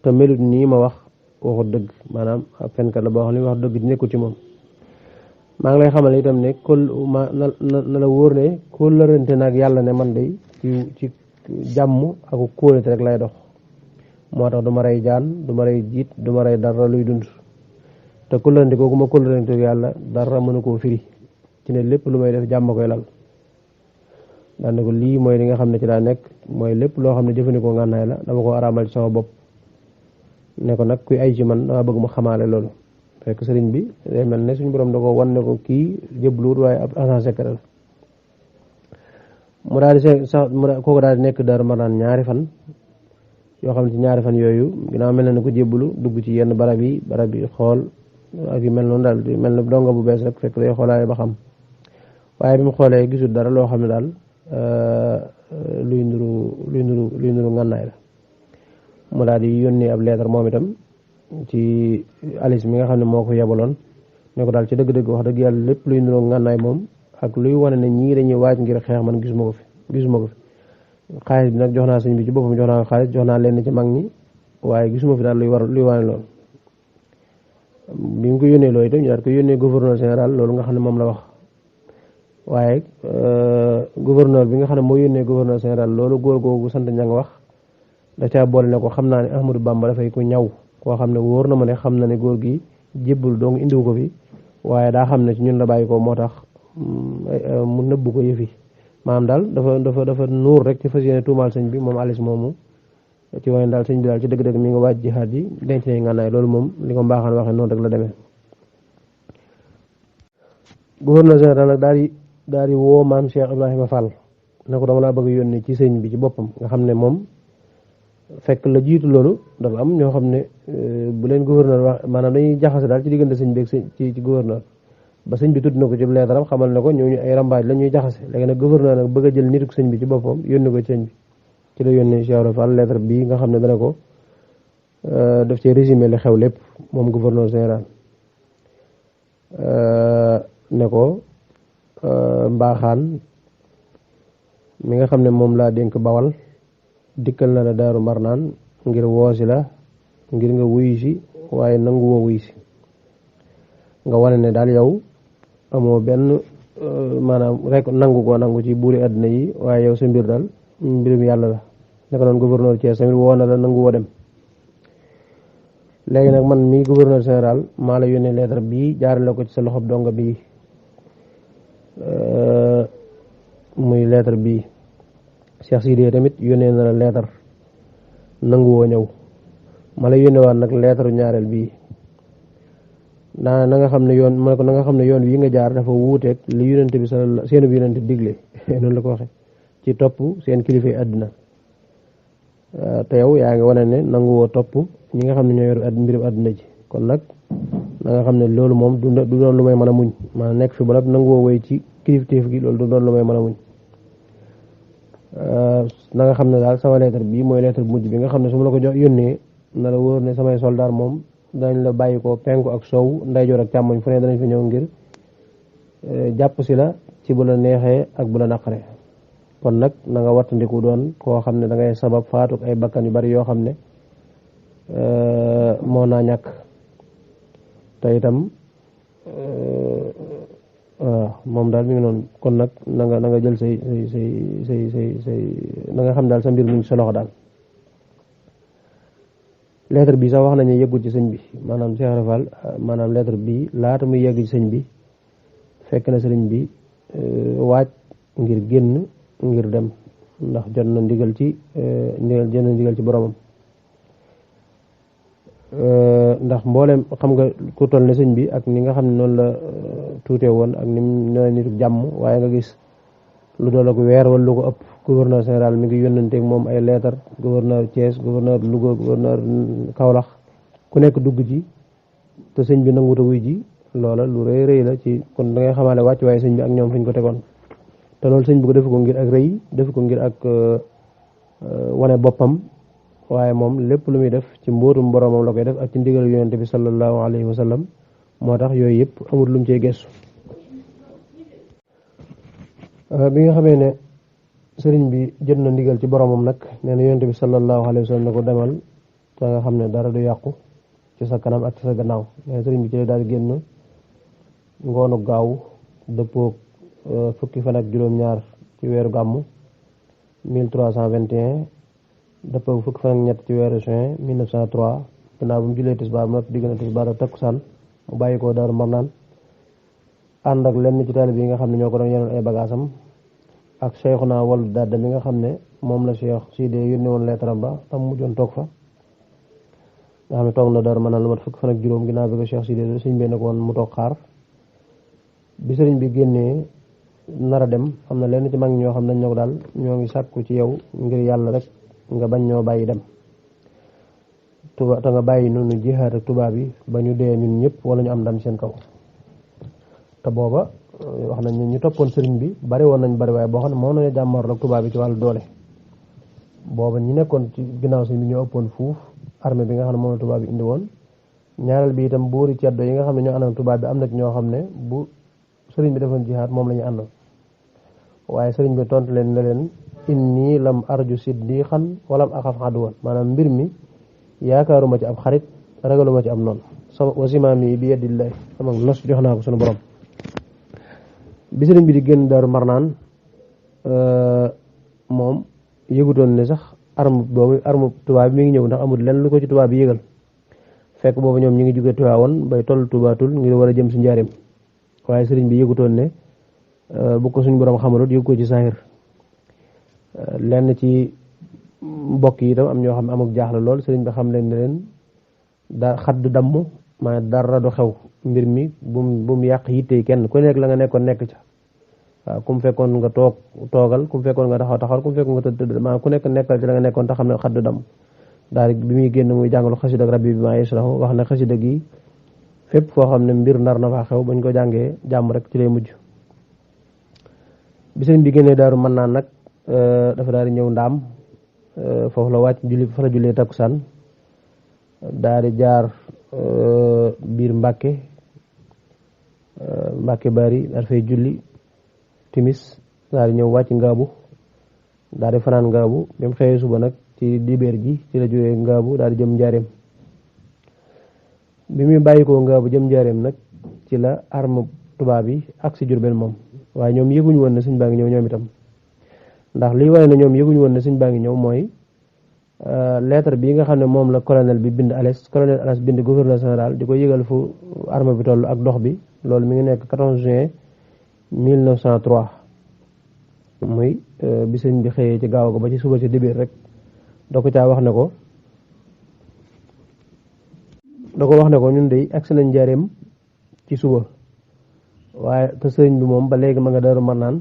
te melut nii ma wax waxut dëgg maanaam ab fenkat la boo xam ne wax dëgg di nekkul ci moom maa ngi lay xamal itam ne na la wóor ne kóllërante nag yàlla ne man day ci jàmm ak kóolute rek lay dox moo tax du ma rey jaan du ma rey jiit du ma rey dara luy dund te kóllërante kooku ma kóllërante yàlla dara mënu koo firi ci ne lépp lu may def jàmm koy lal daan ne ko lii mooy li nga xam ne ci daa nekk mooy lépp loo xam ne jëfandikoo ngànnaay la dama ko araamal ci sama bopp ne ko nag kuy ay ci man dama bëgg mu xamaale loolu fekk sëriñ bi day mel ne suñu borom da ko wan ne ko kii jëbluwut waaye ab agent secret la mu daal di sax kooku daal di nekk Daaru Marnaan ñaari fan yoo xam ne ci ñaari fan yooyu ginnaaw mel na ne ko jébbalu dugg ci yenn barab yi xool ak yu mel noonu daal di mel ne donga bu bees rek fekk day xoolaale ba xam waaye bi mu xoolee gisul dara loo xam ne daal luy nuru ngànnaay la mu daal di yónnee ab leetar moom itam ci Alice mi nga xam ne moo ko yebaloon ne ko daal ci dëgg-dëgg wax dëgg yàlla lépp luy nuru ngànnaay moom ak luy wane ne ñii dañuy waaj ngir xeex man gisuma ko fi xaalis bi nag jox naa sëñ bi ci boppam jox naa ko xaalis jox naa leen ci mag ñi waaye gisuma fi daal luy wane loolu bi mu ko yónnee loolu itam ñu daal ko yónnee gouverneur général loolu nga xam ne moom la wax waaye gouverneur bi nga xam ne moo yónnee gouverneur général loolu góor googu sant ña nga wax da caa boole ne ko xam naa ne Ahmadou Bamba dafay ku ñaw koo xam ne wóor na ma ne xam na ne góor gi jébbul donc indiwu ko fi waaye daa xam ne ci ñun la bàyyi ko moo tax mu nëbbu ko yëfi maanaam daal dafa nuur rek ci fas yéene tuumaal sëñ bi moom Alice moomu ci wane daal sëñ bi daal ci dëgg-dëgg mi nga waaj jihaad ji denc nañ ngànnaay loolu moom li ko mbaaxaan waxee noonu rek la demee gouverneur général nag daal di woo maam Cheikh Ibrahima Fall ne ko dama laa bëgg yónni ci sëñ bi ci boppam nga xam ne moom fekk la jiitu loolu dafa am ñoo xam ne bu leen gouverneur wax maanaam dañuy jaxase daal ci diggante sëñ bi ak ci gouverneur ba sëñ bi tudd na ko ci leetaram xamal ne ko ñooñu ay rambaaj la ñuy jaxase léegi nag gouverneur nag bëgg a jël nituk sëñ bi ci boppam yónni ko ci sëñ bi ci la yónnee Cheikh Ibrahima Fall lettre bii nga xam ne dana ko daf ci résumé li xew lépp moom gouverneur général ne ko mbaaxaan mi nga xam ne moom laa dénk Bawal dikkal na la Daaru Marnaan ngir woosi la ngir nga wuyu si waaye nangu woo wuyu si nga wane ne daal yow amoo benn maanaam rek nangu ci buuri àddina yi waaye yow sa mbir daal mbirum yàlla la naka noonu gouverneur Thiès tamit woo na la nangu woo dem léegi nag man mii gouverneur général maa la yónnee lettre bii jaarale ko ci sa loxob donga bii muy lettre bii Cheikh Sidiye tamit yónnee na la lettre nangu woo ñëw ma la yónnee waat nag lettre ñaareel bii na nga xam ne yoon mu ne ko na nga xam ne yoon wi nga jaar dafa wuuteeg li yonente bi seenu yonente digle noonu la ko waxe ci topp seen kilifa yi àdduna te yow yaa ngi wane ne nanguwoo topp ñi nga xam ne ñoo yor mbirum àdduna ji kon nag na nga xam ne loolu moom du doon lu may mën a muñ maanaam nekk fi ba nag nanguwoo woy ci kilifteef gi loolu du doon lu may mën a muñ na nga xam ne daal sama lettre bii mooy lettre bu mujj bi nga xam ne su ma la ko jox yónnee na la wóor ne samay soldaar moom dañ la bàyyi ko penku ak sow ndeyjoor ak càmmoñ fu ne danañ fi ñëw ngir jàpp si la ci bu la neexee ak bu la naqaree kon nag na nga wattandiku doon koo xam ne da ngay sabab faatu ay bakkan yu bari yoo xam ne moo naa ñàkk te itam waaw moom daal mi ngi noonu kon nag na nga jël say na nga xam daal sa mbir mu ngi sa loxo daal lettre bi sax wax nañu yëggul ci sëñ bi maanaam Cheikh Rafal maanaam lettre bi laata muy yegg ci sëñ bi fekk na sëriñ bi waaj ngir génn ngir dem ndax jot na ndigal ci boromam ndax mboolem xam nga ku toll ne sëñ bi ak ni nga xam ne noonu la tuute woon ak ni mu nitu jàmm waaye nga gis lu doon ak weer wala lu ko ëpp gouverneur général mi ngi yónnanteeg moom ay lettre gouverneur Thiès gouverneur Louga gouverneur Kaolack ku nekk dugg ci te sëñ bi nanguta wuy ji loola lu rëy rëy la ci kon da ngay xamaale wàcc waaye sëñ bi ak ñoom fi ñu ko tegoon te loolu sëñ bi ko def ko ngir ak rëy def ko ngir ak wane boppam waaye moom lépp lu muy def ci mbóotum boromam la koy def ak ci ndigal yonente bi sallallahu alayhi wa sallam moo tax yooyu yëpp amul lu mu cee gestu bi nga xamee ne sëriñ bi jot na ndigal ci boromam nag nee na yonente bi sallallahu alayhi wa sallam ne ko demal te nga xam ne dara du yàqu ci sa kanam ak ci sa gannaaw nee na sëriñ bi ci la daal di génn ngoonu gaaw dëppoog fukki fan ak juróom-ñaar ci weeru gàmmu 1321 dëppoog fukki fan ak ñett ci weeru juin 1903 gannaaw bu mu julee tisbaar mu diggante tisbaar ak takkusaan mu bàyyi ko Daaru Marnaan ànd ak lenn ci taalibe yi nga xam ne ñoo ko doon yenoon ay bagaasam ak Cheikhuna Wal Dadda mi nga xam ne moom la Cheikh Sidé yónnee woon leetaram ba tam mujjoon toog fa nga xam ne toog na Daaru Marnaan lu mat fukki fan ak juróom ginnaaw bi ko Cheikh Sidé sëñ bi ne ko woon mu toog xaar bi sëriñ bi génnee nar a dem am na lenn ci mag ñoo xam ne ñoo ko daal ñoo ngi sàkku ci yow ngir yàlla rek nga bañ ñoo bàyyi dem te nga bàyyi noonu jihaad ak tubaab yi ba ñu dee ñun ñëpp wala ñu am ndam seen kaw te booba wax nañ ne ñu toppoon sëriñ bi bari woon nañ bari waaye boo xam ne moo nañu jàmmoor ak tubaab yi ci wàllu doole booba ñi nekkoon ci ginnaaw sëriñ bi ñoo ëppoon fuuf armée bi nga xam ne moom la tubaab yi indi woon ñaareel bi itam buuri ceddo yi nga xam ne ñoo àndoon tubaab bi am na ci ñoo xam ne bu sëriñ bi defoon jihaad moom la ñu àndoon waaye sëriñ bi tontu leen ne leen inni lam arju siddiqan walam axaf aduwan maanaam mbir mi yaakaaruma ci ab xarit ragaluma ci am noonu sama wasimaami bi yadillahi sama nos jox naa ko sunu borom bi sëriñ bi di génn Daaru Marnaan moom yëgutoon ne sax arme tubaab bi mi ngi ñëw ndax amul lenn lu ko ci tubaab bi yëgal fekk boobu ñoom ñi ngi jóge Tiwaawoon bay toll tubaatul ngir war a jëm si njaareem waaye sëriñ bi yëgutoon ne bu ko suñu borom xamalut yëgu ko ci saahir lenn ci mbokk yi itam am ñoo xam ne amuk jaaxle lool sëriñ bi xam leen ne leen da xadd damm maa dara du xew mbir mi bu mu yàq yitte kenn ku nekk la nga nekkoon nekk ca waaw ku mu fekkoon nga toogal ku mu fekkoon nga taxawal ku mu fekkoon nga tëdd maa ku nekk nekkal ci la nga nekkoon te xam ne xadd damm daal bi muy génn muy jàngalu xasida ak rabbi bi maa yasrahu wax ne xasida gi fépp foo xam ne mbir nar na faa xew bañ ko jàngee jàmm rek ci lay mujj bi sëriñ bi génnee Daaru Marnaan nag dafa daal di ñëw ndaam foofu la wàcc julli fa la jullee takkusaan daal di jaar biir Mbàkke bari daal fay julli timis daal di ñëw wàcc ngaabu daal di fanaan ngaabu bi mu xëyee suba nag ci dibeer ji ci la jógee ngaabu daal di jëm njaareem bi muy bàyyi ko ngaabu jëm njaareem nag ci la arme tubaab yi ak si Jurbel moom waaye ñoom yëguñu woon ne sëñ baa ngi ñëw ñoom itam ndax lii wane ne ñoom yëguñu woon ne sëñ baa ngi ñëw mooy lettre bi nga xam ne moom la colonel Alès bind gouverneur général di ko yëgal fu armée bi toll ak dox bi loolu mi ngi nekk 14 juin 1903 muy bi sëñ bi xëyee ci gaaw ko ba ci suba ci dibéer rek da ko wax ne ko ñun de agsi nañ njaareem ci suba waaye te sëriñ bi moom ba léegi ma nga Daaru Marnaan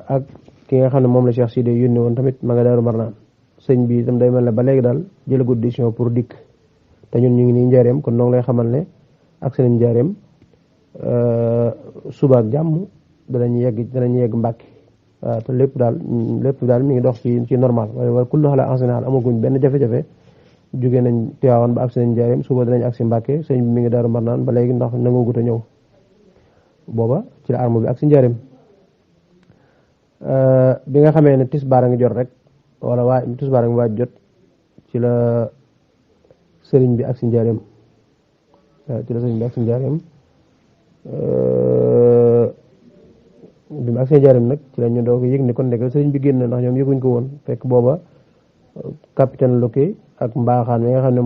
ak ki nga xam ne moom la Cheikh Sidé yónni woon tamit ma nga Daaru Marnaan sëñ bi itam day mel ne ba léegi daal jëlagut décision pour dikk te ñun ñu ngi nii njaareem kon noonu lay xamal ne ak seen njaareem suba ak jàmm danañ yegg Mbàkke waaw te lépp daal mi ngi dox ci normal wala kullu xala en général amaguñ benn jafe-jafe jóge nañ Tiwaawan ba ak seen njaareem suba danañ ak si Mbàkke sëñ bi mi ngi Daaru Marnaan ba léegi ndax nangugut a ñëw booba ci la arme bi ak si njaareem bi nga xamee ne tisbaar a ngi jot rek wala tisbaar a ngi waaj jot ci la sëriñ bi ak si njaareem bi mu ak seen njaareem nag ci la ñu doog yëg ni kon nekk sëriñ bi génn ndax ñoom yëguñ ko woon fekk booba capitaine Loké ak mbaaxaan mi nga xam ne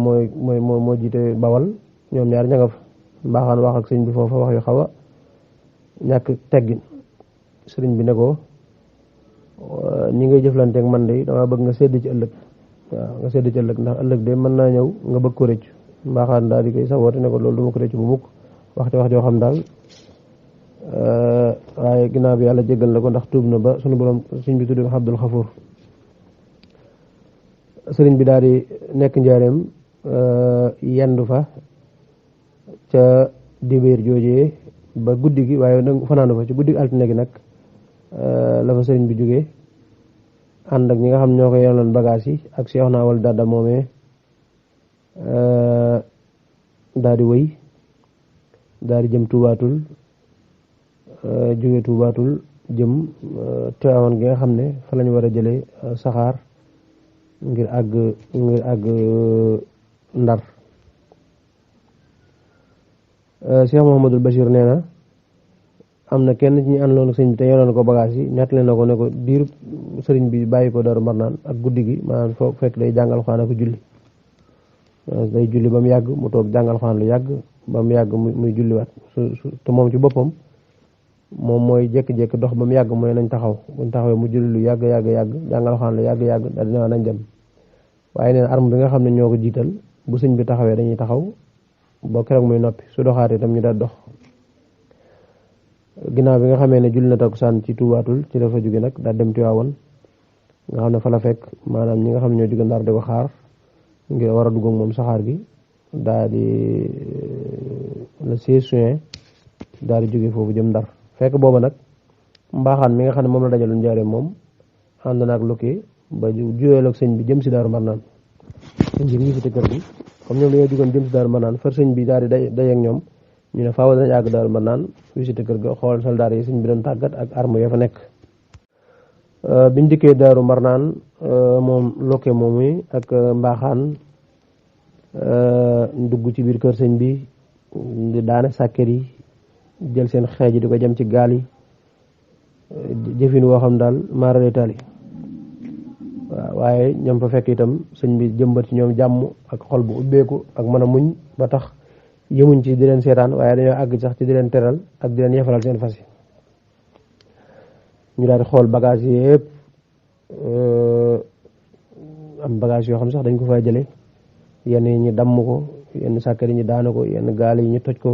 moo jiite Bawal ñoom ñaar ña nga fa mbaaxaan wax ak sëriñ bi foofa wax yu xaw a ñàkk teggin sëriñ bi ne ko ñi ngay jëflanteeg man de dama bëgg nga sedd ci ëllëg ndax ëllëg de mën naa ñëw nga bëgg ko rëccu mbaaxaan daal di koy saboote ne ko loolu duma ko rëccu bu mukk wax joo xam daal waaye ginnaaw bi yàlla jéggal na ko ndax tuub na ba suñu borom suñ bi tudd ko Abdul Xafuur sëriñ bi daal di nekk njaareem yendu fa ca dibéer joojee ba guddi gi waaye nag fanaanu fa ci guddi gi altine gi nag la fa sëriñ bi jógee ànd ak ñi nga xam ñoo ko yenoon bagage yi ak Cheikh naa wal dada moomee daal di wëy daal di jëm tuubaatul jóge tuubaatul jëm Tiwaawan gi nga xam ne fa lañu war a jëlee saxaar ngir àgg Ndar Cheikh Mouhamadul Bachir nee na am na kenn ci ñi àndaloon ak sëriñ bi te yoroon ko bagage yi nettali na ko ne ko diir sëriñ bi bàyyi ko Daaru Marnaan ak guddi gi maanaam foo fekk day jàngal Alxuraan ak julli day julli ba mu yàgg mu toog jàngal Alxuraan lu yàgg ba mu yàgg muy julliwaat te moom ci boppam moom mooy jékki-jékki dox ba mu yàgg mu ne nañ taxaw buñ taxawee mu julli lu yàgg jàngal Alxuraan lu yàgg daal dina nañ dem waaye neen arme bi nga xam ne ñoo ko jiital bu sëñ bi taxawee dañuy taxaw ba keroog muy noppi su doxaatee itam ñu daal dox ginnaaw bi nga xamee ne julli na takkusaan ci tuubaatul ci dafa jóge nag daal dem Tiwaawan nga xam ne fa la fekk maanaam ñi nga xam ne ñoo jóge Ndar di ko xaar ngir war a dugg ak moom saxaar gi daal di le 16 juin daal di jóge foofu jëm Ndar fekk booba nag mbaaxaan mi nga xam ne moom la dajaloon njaareem moom ànd na ak Loké ba juyeel ak sëñ bi jëm si Daaru Marnaan sëñ bi visité kër gi comme ñoom dañoo jugoon jëm si Daaru Marnaan far sëñ bi daal di daje ak ñoom ñu ne faaw danañ àgg Daaru Marnaan visité kër ga xool soldaar yi sëñ bi doon tàggat ak arme ya fa nekk biñ dikkee Daaru Marnaan moom Loké moomu ak mbaaxaan dugg ci biir kër sëñ bi di daane sàkket yi jël seen xeej yi di ko jëm ci gaal yi jëfin woo xam daal maarale taali waaw waaye ñoom fa fekk itam sëñ bi jëmbat ci ñoom jàmm ak xol bu ubbeeku ak mën a muñ ba tax yëmuñ ci di leen seetaan waaye dañoo àgg sax ci di leen teral ak di leen yefalal seen fas yi ñu daal di xool bagage yi yëpp am bagage yoo xam sax dañ ko fay jële yenn yi ñu damm ko yenn sàkkar yi ñu daana ko yenn gaal yi ñu toj ko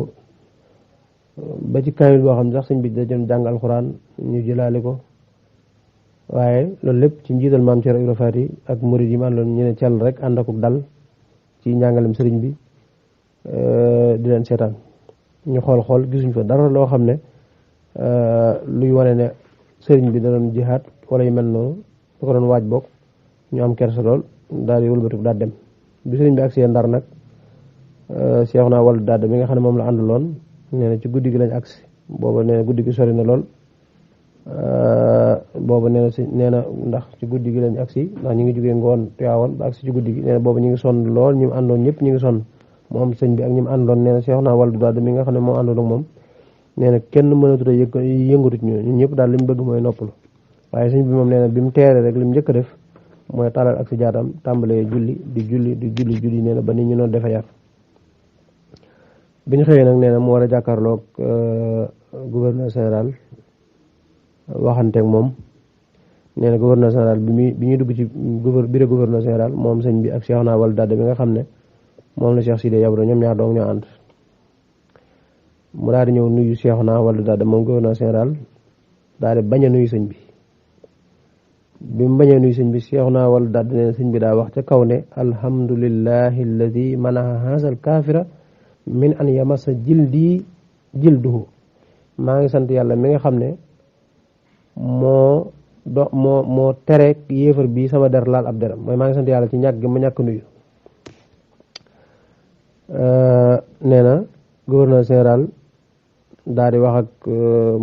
ba ci kaamil boo xam ne sax sëñ bi da doon jàng alxuraan ñu jëlaale ko waaye loolu lépp ci njiital maam Cheikh Ibra Faty ak murid yi ma àndoon ñu ne cell rek ànd akuk dal ci njàngalem sëriñ bi di leen seetaan ñu xool gisuñ fa dara loo xam ne luy wane ne sëriñ bi da doon jihaat wala yu mel noonu da ko doon waaj bokk ñu am kersa lool daal di wëlbatiku daal dem bi sëriñ bi ak seen Ndar nag Cheikh naa wàllu daal mi nga xam ne moom la àndaloon nee na ci guddi gi lañ agsi booba nee na guddi gi sori na lool booba nee na ndax ci guddi gi lañ agsi ndax ñu ngi jógee ngoon Tiwaawan ba agsi ci guddi gi nee na booba ñu ngi sonn lool ñi mu àndoon ñëpp ñu ngi sonn moom sëñ bi ak ñi mu àndoon nee na Cheikh naa wàllu daal mi nga xam ne moo àndoon ak moom nee na kenn mënatut a yëngatu ci ñun ñëpp daal li mu bëgg mooy noppalu waaye sëñ bi moom nee na bi mu teeree rek li mu njëkk a def mooy taalal ak si jaatam tàmbalee julli nee na ba nit ñu noonu defe yar bi ñu xëyee nag nee na mu war a jàkkaarloog gouverneur général waxanteeg moom nee na gouverneur général bi ñuy dugg ci bureau gouverneur général moom sëñ bi ak Cheikh naa wal dadd bi nga xam ne moom la Cheikh Sidé Yabro ñoom ñaar doong ñoo ànd mu daal di ñëw nuyu Cheikhouna wala daal di moom gouverneur général daal di bañ a nuyu sëñ bi mu bañee nuyu sëñ bi Cheikhouna wala daal di ne sëñ bi daa wax ca kaw ne alhamdulillahi alladi manaha haasal kaafira min an yamasa jilduhu maa ngi sant yàlla mi nga xam ne moo tere yéefar bi sama der laal ab deram mooy maa ngi sant yàlla ci ñàkk gi ma ñàkk nuyu nee na gouverneur général daal di wax ak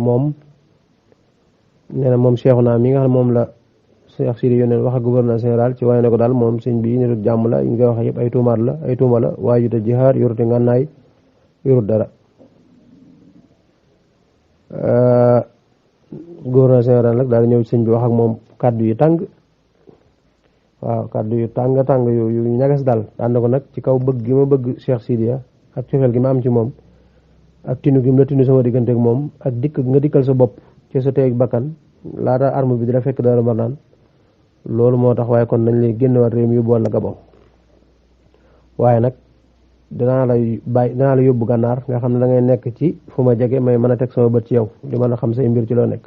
moom nee na moom Cheikhouna mi nga xam ne moom la Cheikh Sidi yónneen wax ak gouverneur général ci waaye ne ko daal moom sëñ bi nitu jàmm la yi nga wax yëpp ay tuuma la waaye juta jihaar yorute ngànnaay yorut dara gouverneur général nag daal di ñëw sëñ bi wax ak moom kàddu yu tàng waaw kàddu yu tàng yu ñagas daal daan na ko nag ci kaw bëgg gi ma bëgg Cheikh Sidiya ak cofeel gi ma am ci moom ak tinu gi mu la tinu sama diggante ak moom ak dikk nga dikkal sa bopp ci sa teeg bakkan laata arme bi dina fekk dara mar naan loolu moo tax waaye kon nañ lay génnewaat réew mi yóbbuwaat la Gabon waaye nag danaa la yóbbu gànnaar nga xam ne da ngay nekk ci fu ma jege may mën a teg sama bët ci yow di mën a xam say mbir ci loo nekk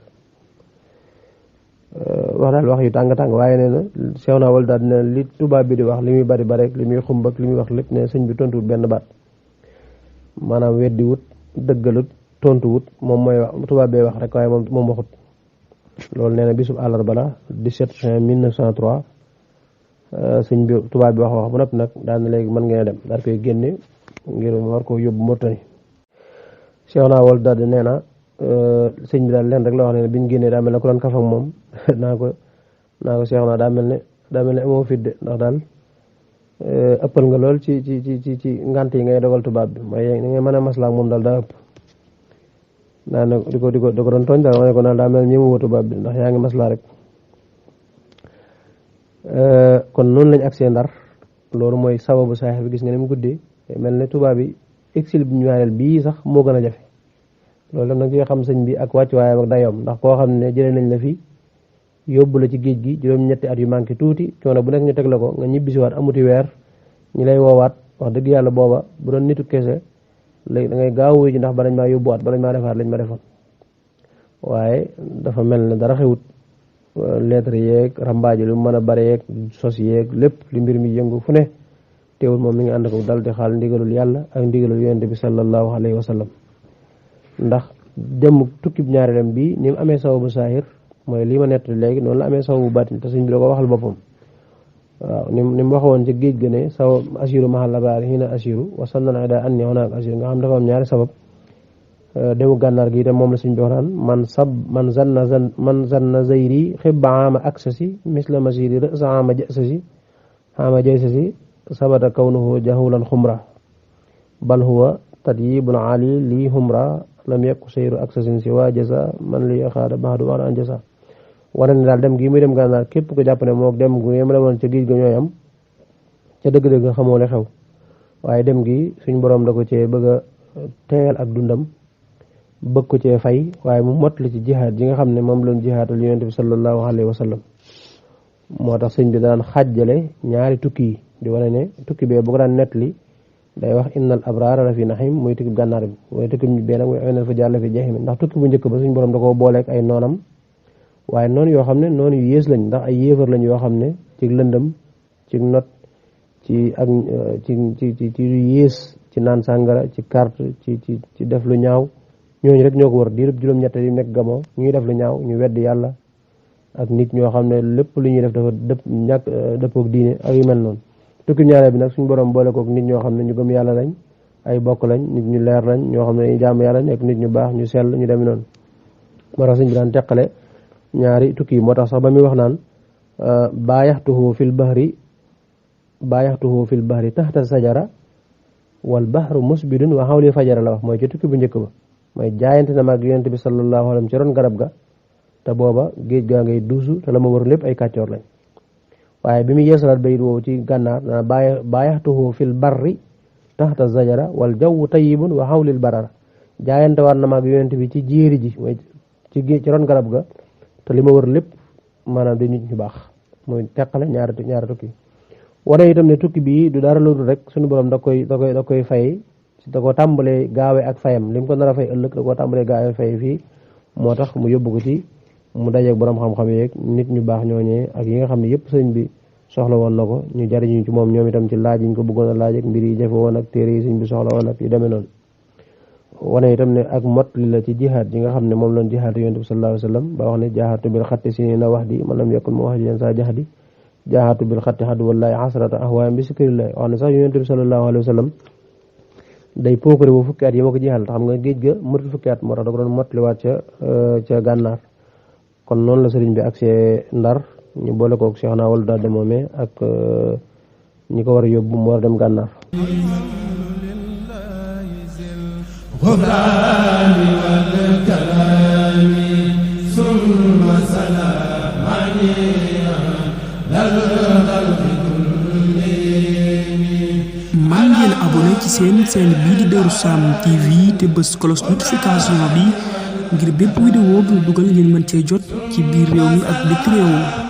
wax daal wax yu tàng waaye nee na Cheikhouna wala daal ne li tubaab bi di wax li muy bari rek li muy xumb ak li muy wax lépp ne sëñ bi tontuwut benn baat maanaam weddi wut dëggalut tontuwut moom mooy wax tubaab bee wax rek waaye moom waxut loolu nee na bisub àllarba la 17 juin 1903 sëñ bi tubaab bi wax bu noppi nag daal na léegi mën ngeen dem daal koy génne ngir war ko yóbbu Mauritanie Cheikhouna wala daal nee na sëñ bi daal leen rek la wax ne bi ñu génnee daa mel ne ku doon kaf ak moom naa ko Cheikhouna daa mel ne amoo fit de ndax daal ëppal nga lool ci ngant yi ngay dogal tubaab bi mooy ni ngay mën a maslaa moom daal daa ëpp daa ne di ko doon tooñ daal ma ne ko naan daa mel ñi mu woo tubaab bi ndax yaa ngi maslaa rek kon noonu lañ agsee Ndar loolu mooy sababu saaxir bi gis nga ni mu guddee mel ne tubaab bi exil bi ñu ñaareel bii sax moo gën a jafe loolu tam nag ci xam sëñ bi ak wàccuwaayam ak dayoom ndax koo xam ne jëlee nañ la fi yóbbu la ci géej gi juróom-ñetti at yu manqué tuuti coono bu nekk ñu teg la ko nga ñibbisiwaat amuti weer ñi lay woowaat wax dëgg yàlla booba bu doon nitu kese léegi da ngay gaaw wuy ji ndax balañ maa yóbbuwaat balañ maa defaat lañ ma defoon waaye dafa mel ne dara xewut lettre yeeg rambaaji lu mën a bare yeeg sos yeeg lépp li mbir mi yëngu fu ne teewul moom mi ngi ànd ko dal di xaal ndigalul yàlla ak ndigalul yonent bi sallallahu alayhi wa sallam ndax dem tukkib ñaareelam bi ni mu amee sababu saahir mooy lii ma nett léegi noonu la amee sababu baatin te sëñ bi la ko waxal boppam waaw ni mu waxoon ci géej ga ne saw asiru mahal abaari hina asiru wasannan ida anni honaak asiru nga xam dafa am ñaari sabab demu gànnaar gi itam moom la sëñ bi wax naan man zanna zayri xibba ama aksasi misla masiri rësa ama jaysasi sabata kawnuhu jahulan xumra bal huwa tadyibul ali lii xumra lam yakku sayru aksasin si waa jasa man li xaada baxdu wax an jasa wane ne daal dem gi muy dem gànnaar képp ko jàpp ne moo dem gu yem demoon ca géej ga ñooy am ca dëgg-dëgg xamoo li xew waaye dem gi suñ borom da ko cee bëgg a teyal ak dundam bëgg ko cee fay waaye mu mot la ci jihaad ji nga xam ne moom lañ jihaatal yonent bi sallallahu alayhi wa sallam moo tax sëñ bi daan xàjjale ñaari tukki yi di wane ne tukki bee bu ko daan nettali day wax innal abraara la fi naxim muy tukki gànnaar bi mooy tukki bee nag mooy aynal fa jàll fi jaxim ndax tukki bu njëkk ba suñ borom da koo booleeg ay noonam waaye noonu yoo xam ne noonu yu yées lañ ndax ay yéefar lañ yoo xam ne ci lëndëm ci not ci ak ci yu yées ci naan sàngara ci carte ci def lu ñaaw ñooñu rek ñoo ko war diirub juróom-ñett yi nekk gamoo ñuy def lu ñaaw ñu weddi yàlla ak nit ñoo xam ne lépp lu ñuy def dafa dëppook diine ak yu mel noonu tukki ñaareel bi nag suñu borom boole kook nit ñoo xam ne ñu gëm yàlla lañ ay bokk lañ nit ñu leer lañ ñoo xam ne dañuy jaamu yàlla nekk nit ñu baax ñu sell ñu dem noonu moo tax suñ bi daan teqale ñaari tukki yi moo tax sax ba muy wax naan baayaxtuhu fil bahri taxta sajara wal bahru musbidun wa xawli fajara la wax mooy ci tukki bu njëkk ba mooy jaayante na mag yonent bi sallallahu alayhi wa sallam ci ron garab ga te booba géej gaa ngay duusu te la ma war lépp ay kàccoor lañ waaye bi mu yeesalaat bayit woowu ci gànnaar dana baayaxtuhu fil barri taxta sajara wal jawwu tayyibun wa xawlil barara jaayante war na mag yonent bi ci jéeri ji mooy ci ron garab ga te li ma wër lépp maanaam di nit ñu baax muy teqale ñaari tukki wane itam ne tukki bii du dara lu dul rek suñu borom da koy fay da ko tàmbalee gaawe ak fayam lim ko nar a fay ëllëg da koo tàmbalee gaawe fay fii moo tax mu yóbbu ko ci mu dajeeg borom xam-xam yeeg nit ñu baax ñooñee ak yi nga xam ne yëpp sëñ bi soxla woon na ko ñu jariñu ci moom ñoom itam ci laaj yi ñu ko bëggoon a laaj ak mbir yi jafe woon ak téere yi sëñ bi soxla woon ak yu demee noonu wane itam ne ak mot li la ci jihaad yi nga xam ne moom lañ jihaad yonent bi sallallahu alayhi wa sallam ba wax ne jaahaatu bil xatti si na wax di man lam yakun mu wax di saa jax di jaahaatu bil xatti xaddu wallahi asrata ahwaayam bi sikrillah wax ne sax yonent bi sallallahu alayhi wa sallam day pookare bu fukki at yi ma ko jihaad xam nga géej ga mëtul fukki at moo tax da ko doon motliwaat ca gànnaar kon noonu la sëriñ bi agsee Ndar ñu boole koog Cheikh naa wala daal de moomee ak ñi ko war a yóbbu mu war a dem gànnaar maa ngeen abonné ci seen bii di Darou Sam TV te bës cloche notification bi ngir bépp vidéo bu dugal ngeen mën cee jot ci biir réew mi ak biti réew